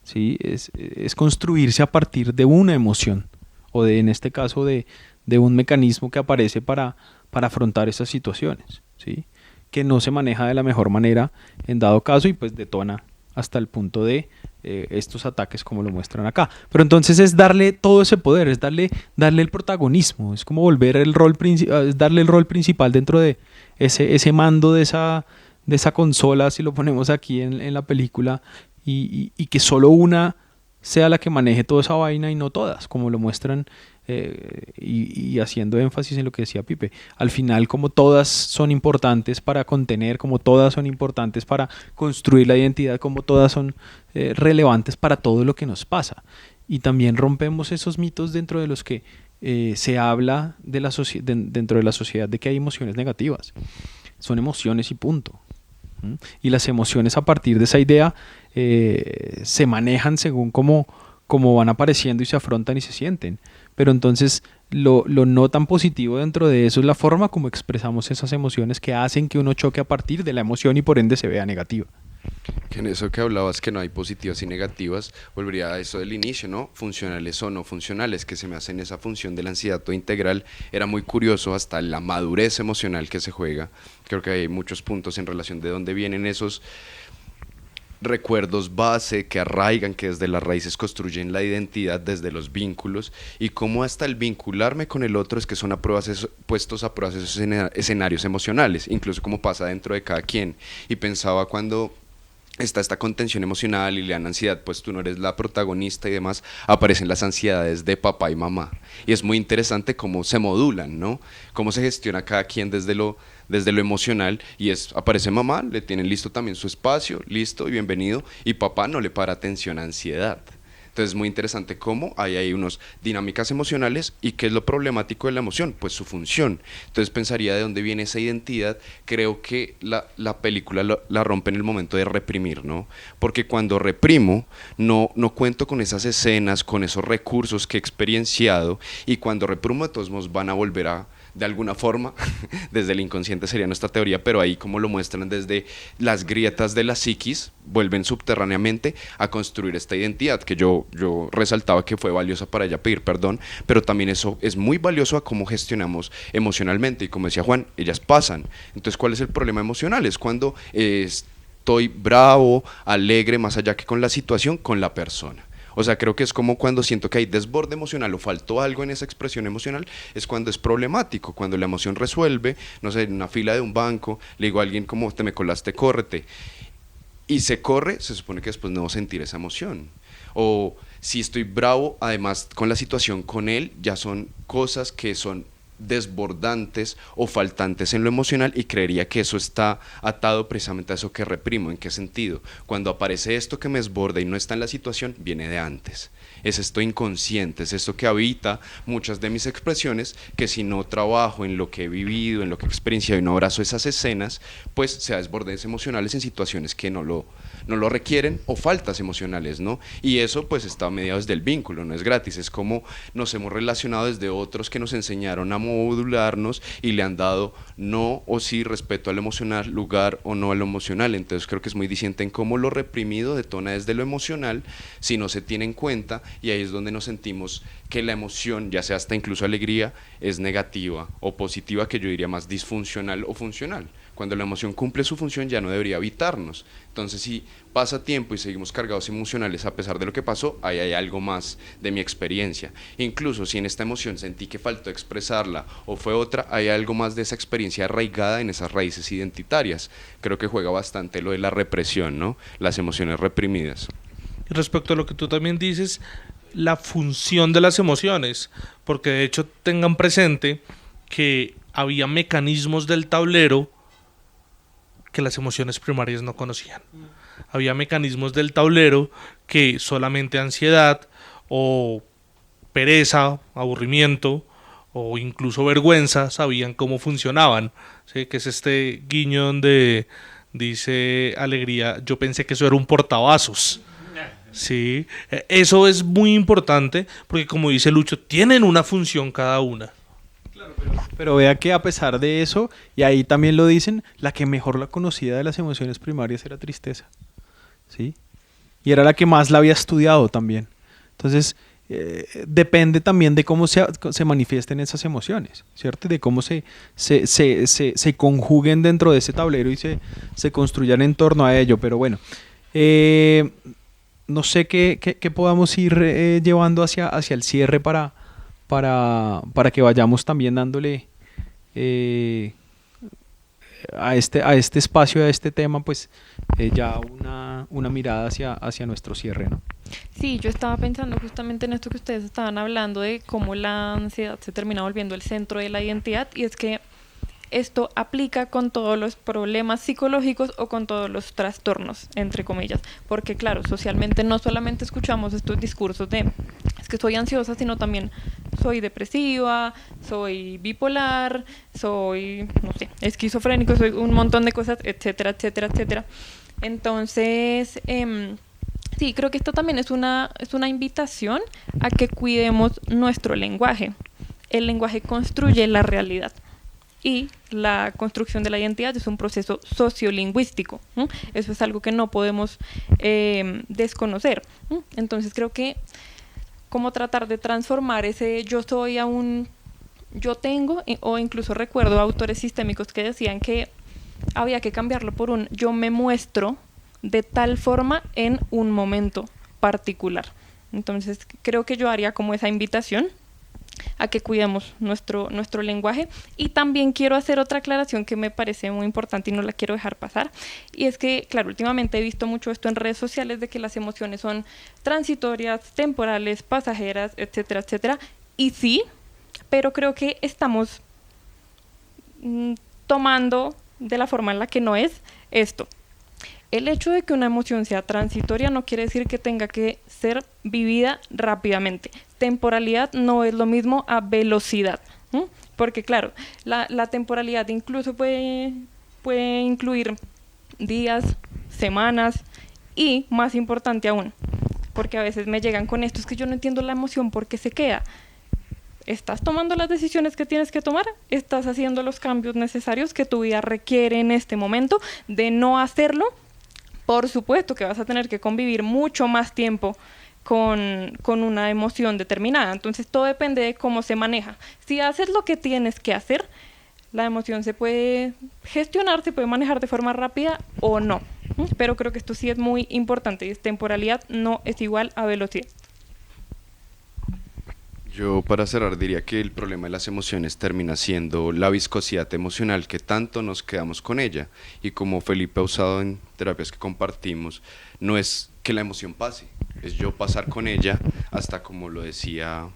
A: ¿sí? Es construirse a partir de una emoción, o en este caso de un mecanismo que aparece para afrontar esas situaciones, ¿sí? Que no se maneja de la mejor manera en dado caso, y pues detona hasta el punto de estos ataques como lo muestran acá. Pero entonces es darle todo ese poder, es darle el protagonismo, es como volver es darle el rol principal dentro de ese mando de esa consola, si lo ponemos aquí en la película, y que solo una sea la que maneje toda esa vaina y no todas, como lo muestran, y haciendo énfasis en lo que decía Pipe. Al final, como todas son importantes para contener, como todas son importantes para construir la identidad, como todas son relevantes para todo lo que nos pasa. Y también rompemos esos mitos dentro de los que se habla dentro de la sociedad, de que hay emociones negativas. Son emociones y punto. Y las emociones, a partir de esa idea, se manejan según cómo van apareciendo y se afrontan y se sienten. Pero entonces lo no tan positivo dentro de eso es la forma como expresamos esas emociones, que hacen que uno choque a partir de la emoción y por ende se vea negativa.
C: Que en eso que hablabas, que no hay positivas y negativas, volvería a eso del inicio, ¿no? Funcionales o no funcionales, que se me hacen esa función de la ansiedad todo integral. Era muy curioso hasta la madurez emocional que se juega. Creo que hay muchos puntos en relación de dónde vienen esos recuerdos base que arraigan, que desde las raíces construyen la identidad, desde los vínculos, y cómo hasta el vincularme con el otro es que son puestos a prueba esos escenarios emocionales, incluso como pasa dentro de cada quien. Y pensaba, cuando está esta contención emocional y le dan ansiedad, pues tú no eres la protagonista y demás, aparecen las ansiedades de papá y mamá, y es muy interesante cómo se modulan, ¿no? Cómo se gestiona cada quien desde lo emocional, y aparece mamá, le tienen listo también su espacio, listo y bienvenido, y papá no le para atención a ansiedad. Entonces es muy interesante cómo hay unas dinámicas emocionales. ¿Y qué es lo problemático de la emoción? Pues su función. Entonces pensaría de dónde viene esa identidad. Creo que la película la rompe en el momento de reprimir, ¿no? Porque cuando reprimo, no cuento con esas escenas, con esos recursos que he experienciado, y cuando reprimo, de todos modos van a volver de alguna forma, desde el inconsciente sería nuestra teoría, pero ahí como lo muestran desde las grietas de la psiquis, vuelven subterráneamente a construir esta identidad, que yo resaltaba que fue valiosa para ella pedir perdón, pero también eso es muy valioso a cómo gestionamos emocionalmente, y como decía Juan, ellas pasan. Entonces, ¿cuál es el problema emocional? Es cuando estoy bravo, alegre, más allá que con la situación, con la persona. O sea, creo que es como cuando siento que hay desborde emocional o faltó algo en esa expresión emocional, es cuando es problemático, cuando la emoción resuelve, no sé, en una fila de un banco, le digo a alguien como, te me colaste, córrete, y se corre, se supone que después no voy a sentir esa emoción. O si estoy bravo, además con la situación con él, ya son cosas que son desbordantes o faltantes en lo emocional, y creería que eso está atado precisamente a eso que reprimo. ¿En qué sentido? Cuando aparece esto que me desborda y no está en la situación, viene de antes. Es esto inconsciente, es esto que habita muchas de mis expresiones, que si no trabajo en lo que he vivido, en lo que he experienciado y no abrazo esas escenas, pues se da desbordes emocionales en situaciones que no lo no lo requieren, o faltas emocionales, ¿no? Y eso pues está mediado desde el vínculo, no es gratis, es como nos hemos relacionado desde otros que nos enseñaron a modularnos y le han dado no o sí respeto al emocional, lugar o no a lo emocional. Entonces creo que es muy distinto en cómo lo reprimido detona desde lo emocional si no se tiene en cuenta, y ahí es donde nos sentimos que la emoción, ya sea hasta incluso alegría, es negativa o positiva, que yo diría más disfuncional o funcional. Cuando la emoción cumple su función ya no debería habitarnos. Entonces si pasa tiempo y seguimos cargados emocionales a pesar de lo que pasó, ahí hay algo más de mi experiencia. Incluso si en esta emoción sentí que faltó expresarla o fue otra, hay algo más de esa experiencia arraigada en esas raíces identitarias. Creo que juega bastante lo de la represión, ¿no? Las emociones reprimidas.
B: Y respecto a lo que tú también dices, la función de las emociones, porque de hecho tengan presente que había mecanismos del tablero que las emociones primarias no conocían. Había mecanismos del tablero que solamente ansiedad o pereza, aburrimiento o incluso vergüenza sabían cómo funcionaban, ¿sí? Que es este guiño donde dice Alegría, yo pensé que eso era un portavasos. Sí, eso es muy importante porque, como dice Lucho, tienen una función cada una.
A: Pero vea que a pesar de eso, y ahí también lo dicen, la que mejor la conocía de las emociones primarias era tristeza, ¿sí? Y era la que más la había estudiado también. Entonces, depende también de cómo se manifiesten esas emociones, ¿cierto? De cómo se conjuguen dentro de ese tablero y se construyan en torno a ello. Pero bueno, no sé qué podamos ir llevando hacia el cierre para que vayamos también dándole a este espacio, a este tema, pues ya una mirada hacia nuestro cierre, ¿no?
D: Sí, yo estaba pensando justamente en esto que ustedes estaban hablando de cómo la ansiedad se termina volviendo el centro de la identidad, y es que esto aplica con todos los problemas psicológicos o con todos los trastornos, entre comillas, porque claro, socialmente no solamente escuchamos estos discursos de es que soy ansiosa, sino también soy depresiva, soy bipolar, soy, no sé, esquizofrénico, soy un montón de cosas, etcétera, etcétera, etcétera. Entonces, sí, creo que esto también es una invitación a que cuidemos nuestro lenguaje. El lenguaje construye la realidad. Y la construcción de la identidad es un proceso sociolingüístico. Eso es algo que no podemos desconocer. Entonces creo que como tratar de transformar ese yo soy a un yo tengo, o incluso recuerdo autores sistémicos que decían que había que cambiarlo por un yo me muestro de tal forma en un momento particular. Entonces creo que yo haría como esa invitación a que cuidemos nuestro lenguaje. Y también quiero hacer otra aclaración que me parece muy importante y no la quiero dejar pasar, y es que, claro, últimamente he visto mucho esto en redes sociales de que las emociones son transitorias, temporales, pasajeras, etcétera, etcétera, y sí, pero creo que estamos tomando de la forma en la que no es esto. El hecho de que una emoción sea transitoria no quiere decir que tenga que ser vivida rápidamente. Temporalidad no es lo mismo a velocidad, ¿sí? Porque claro, la temporalidad incluso puede incluir días, semanas y, más importante aún, porque a veces me llegan con esto, es que yo no entiendo la emoción porque se queda. ¿Estás tomando las decisiones que tienes que tomar? ¿Estás haciendo los cambios necesarios que tu vida requiere en este momento? De no hacerlo, por supuesto que vas a tener que convivir mucho más tiempo con una emoción determinada. Entonces todo depende de cómo se maneja. Si haces lo que tienes que hacer, la emoción se puede gestionar, se puede manejar de forma rápida o no. Pero creo que esto sí es muy importante, y temporalidad no es igual a velocidad.
C: Yo, para cerrar, diría que el problema de las emociones termina siendo la viscosidad emocional, que tanto nos quedamos con ella, y como Felipe ha usado en terapias que compartimos, no es que la emoción pase, es yo pasar con ella hasta, como lo decía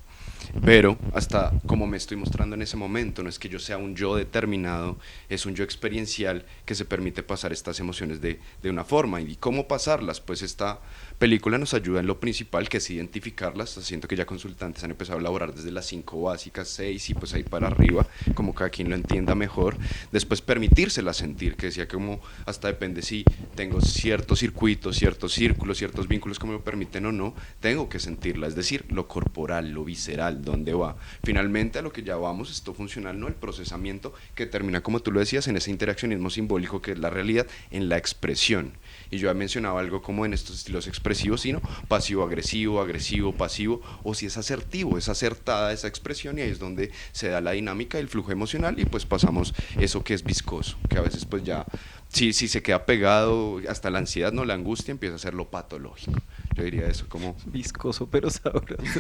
C: Vero, hasta como me estoy mostrando en ese momento. No es que yo sea un yo determinado, es un yo experiencial que se permite pasar estas emociones de una forma. ¿Y cómo pasarlas? Pues está película nos ayuda en lo principal, que es identificarlas. Siento que ya consultantes han empezado a elaborar desde las 5 básicas, 6 y pues ahí para arriba, como cada quien lo entienda mejor. Después permitírselas sentir, que decía como hasta depende si tengo ciertos circuitos, ciertos círculos, ciertos vínculos que me lo permiten o no, tengo que sentirla, es decir, lo corporal, lo visceral, dónde va. Finalmente a lo que ya vamos, esto funcional, ¿no? El procesamiento que termina, como tú lo decías, en ese interaccionismo simbólico que es la realidad, en la expresión. Y yo he mencionado algo como en estos estilos expresivos, sino pasivo-agresivo, agresivo-pasivo, o si es asertivo, es acertada esa expresión y ahí es donde se da la dinámica del flujo emocional y pues pasamos eso que es viscoso, que a veces pues ya, si se queda pegado, hasta la ansiedad, no, la angustia empieza a ser lo patológico. Yo diría eso como...
A: Viscoso pero sabroso.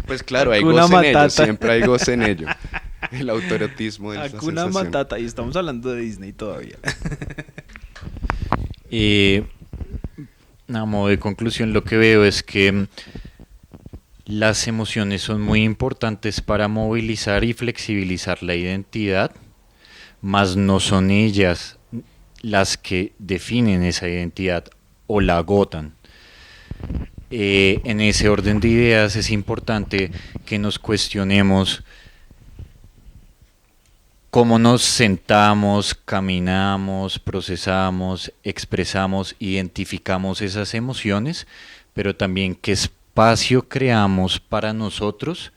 C: Pues claro, hay
A: Hakuna
C: goce en ello,
A: Matata.
C: siempre hay goce en ello. El autoerotismo de esa
A: Hakuna
C: sensación.
A: Matata, y estamos hablando de Disney todavía.
E: A modo de conclusión, lo que veo es que las emociones son muy importantes para movilizar y flexibilizar la identidad, mas no son ellas las que definen esa identidad o la agotan. En ese orden de ideas es importante que nos cuestionemos cómo nos sentamos, caminamos, procesamos, expresamos, identificamos esas emociones, pero también qué espacio creamos para nosotros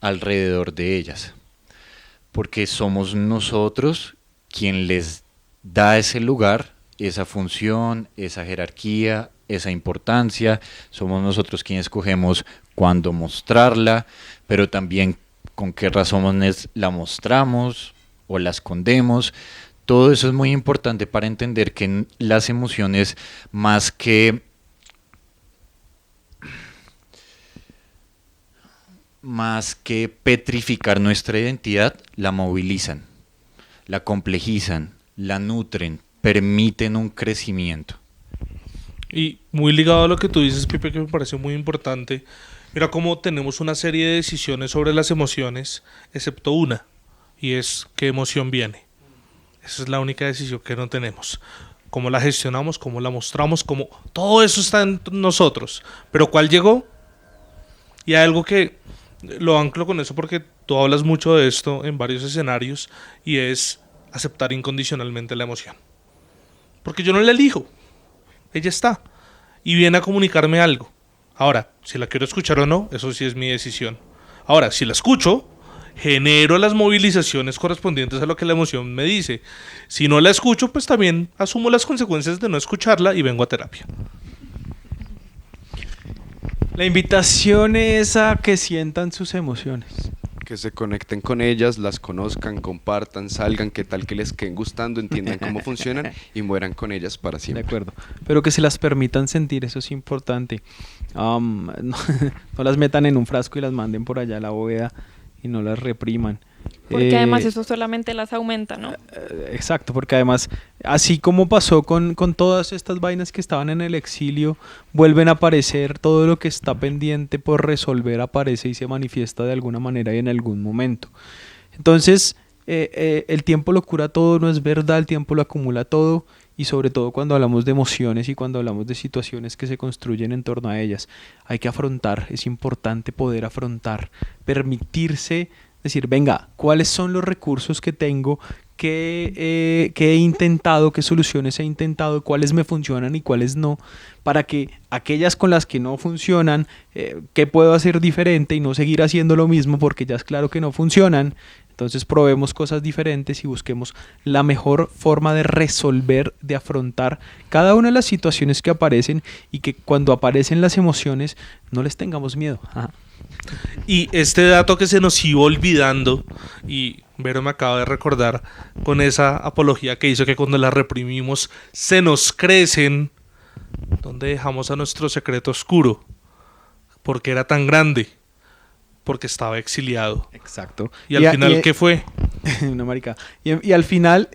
E: alrededor de ellas. Porque somos nosotros quien les da ese lugar, esa función, esa jerarquía, esa importancia. Somos nosotros quienes escogemos cuándo mostrarla, pero también con qué razones la mostramos o la escondemos. Todo eso es muy importante para entender que las emociones, más que petrificar nuestra identidad, la movilizan, la complejizan, la nutren, permiten un crecimiento.
B: Y muy ligado a lo que tú dices, Pipe, que me parece muy importante. Mira cómo tenemos una serie de decisiones sobre las emociones, excepto una, y es qué emoción viene. Esa es la única decisión que no tenemos. Cómo la gestionamos, cómo la mostramos, cómo... todo eso está en nosotros. Pero ¿cuál llegó? Y hay algo que lo anclo con eso porque tú hablas mucho de esto en varios escenarios, y es aceptar incondicionalmente la emoción. Porque yo no la elijo. Ella está. Y viene a comunicarme algo. Ahora, si la quiero escuchar o no, eso sí es mi decisión. Ahora, si la escucho, genero las movilizaciones correspondientes a lo que la emoción me dice. Si no la escucho, pues también asumo las consecuencias de no escucharla y vengo a terapia.
A: La invitación es a que sientan sus emociones.
C: Que se conecten con ellas, las conozcan, compartan, salgan, qué tal que les queden gustando, entiendan cómo funcionan y mueran con ellas para
A: De
C: siempre.
A: acuerdo. Pero que se las permitan sentir, eso es importante. No las metan en un frasco y las manden por allá a la bóveda y no las repriman.
D: Porque además eso solamente las aumenta, ¿no?
A: Exacto, porque además, así como pasó con todas estas vainas que estaban en el exilio, vuelven a aparecer, todo lo que está pendiente por resolver aparece y se manifiesta de alguna manera y en algún momento. Entonces, el tiempo lo cura todo, no es verdad, el tiempo lo acumula todo, y sobre todo cuando hablamos de emociones y cuando hablamos de situaciones que se construyen en torno a ellas. Hay que afrontar, es importante poder afrontar, permitirse decir, venga, ¿cuáles son los recursos que tengo, que he intentado, qué soluciones he intentado, cuáles me funcionan y cuáles no, para que aquellas con las que no funcionan, qué puedo hacer diferente y no seguir haciendo lo mismo porque ya es claro que no funcionan? Entonces probemos cosas diferentes y busquemos la mejor forma de resolver, de afrontar cada una de las situaciones que aparecen, y que cuando aparecen las emociones no les tengamos miedo. Ajá.
B: Y este dato que se nos iba olvidando, y Vero me acaba de recordar con esa apología que hizo, que cuando la reprimimos se nos crecen, ¿dónde dejamos a nuestro secreto oscuro? Porque era tan grande, porque estaba exiliado.
A: Exacto.
B: Y al final, ¿qué fue?
A: Una marica. Y al final,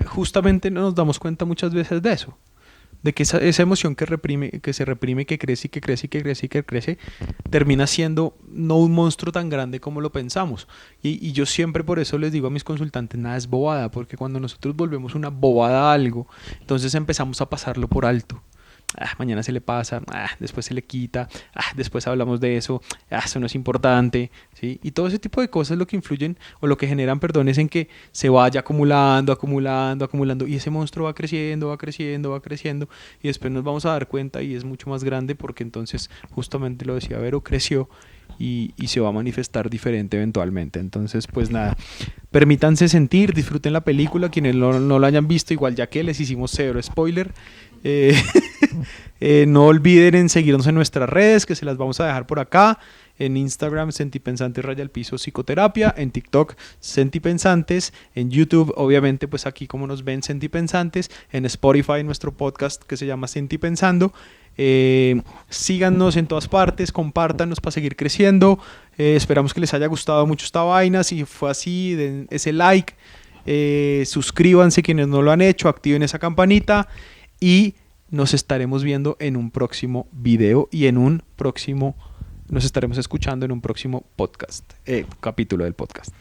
A: justamente no nos damos cuenta muchas veces de eso. de que esa emoción que reprime, que se reprime, que crece y que crece y que crece y que crece, termina siendo no un monstruo tan grande como lo pensamos. Y yo siempre por eso les digo a mis consultantes, nada es bobada, porque cuando nosotros volvemos una bobada a algo, entonces empezamos a pasarlo por alto. Mañana se le pasa, después se le quita, después hablamos de eso, eso no es importante, ¿sí? Y todo ese tipo de cosas lo que influyen o lo que generan, perdón, es en que se vaya acumulando, y ese monstruo va creciendo y después nos vamos a dar cuenta y es mucho más grande porque entonces, justamente lo decía Vero, creció y se va a manifestar diferente eventualmente. Entonces, pues nada, permítanse sentir, disfruten la película, quienes no la hayan visto, igual ya que les hicimos cero spoiler. No olviden en seguirnos en nuestras redes, que se las vamos a dejar por acá. En Instagram, Sentipensantes _ Psicoterapia. En TikTok, Sentipensantes. En YouTube, obviamente, pues aquí como nos ven, Sentipensantes. En Spotify, nuestro podcast que se llama Sentipensando. Síganos en todas partes, compártanos para seguir creciendo. Esperamos que les haya gustado mucho esta vaina. Si fue así, den ese like. Suscríbanse quienes no lo han hecho, activen esa campanita. Y nos estaremos viendo en un próximo video y nos estaremos escuchando en un próximo podcast, capítulo del podcast.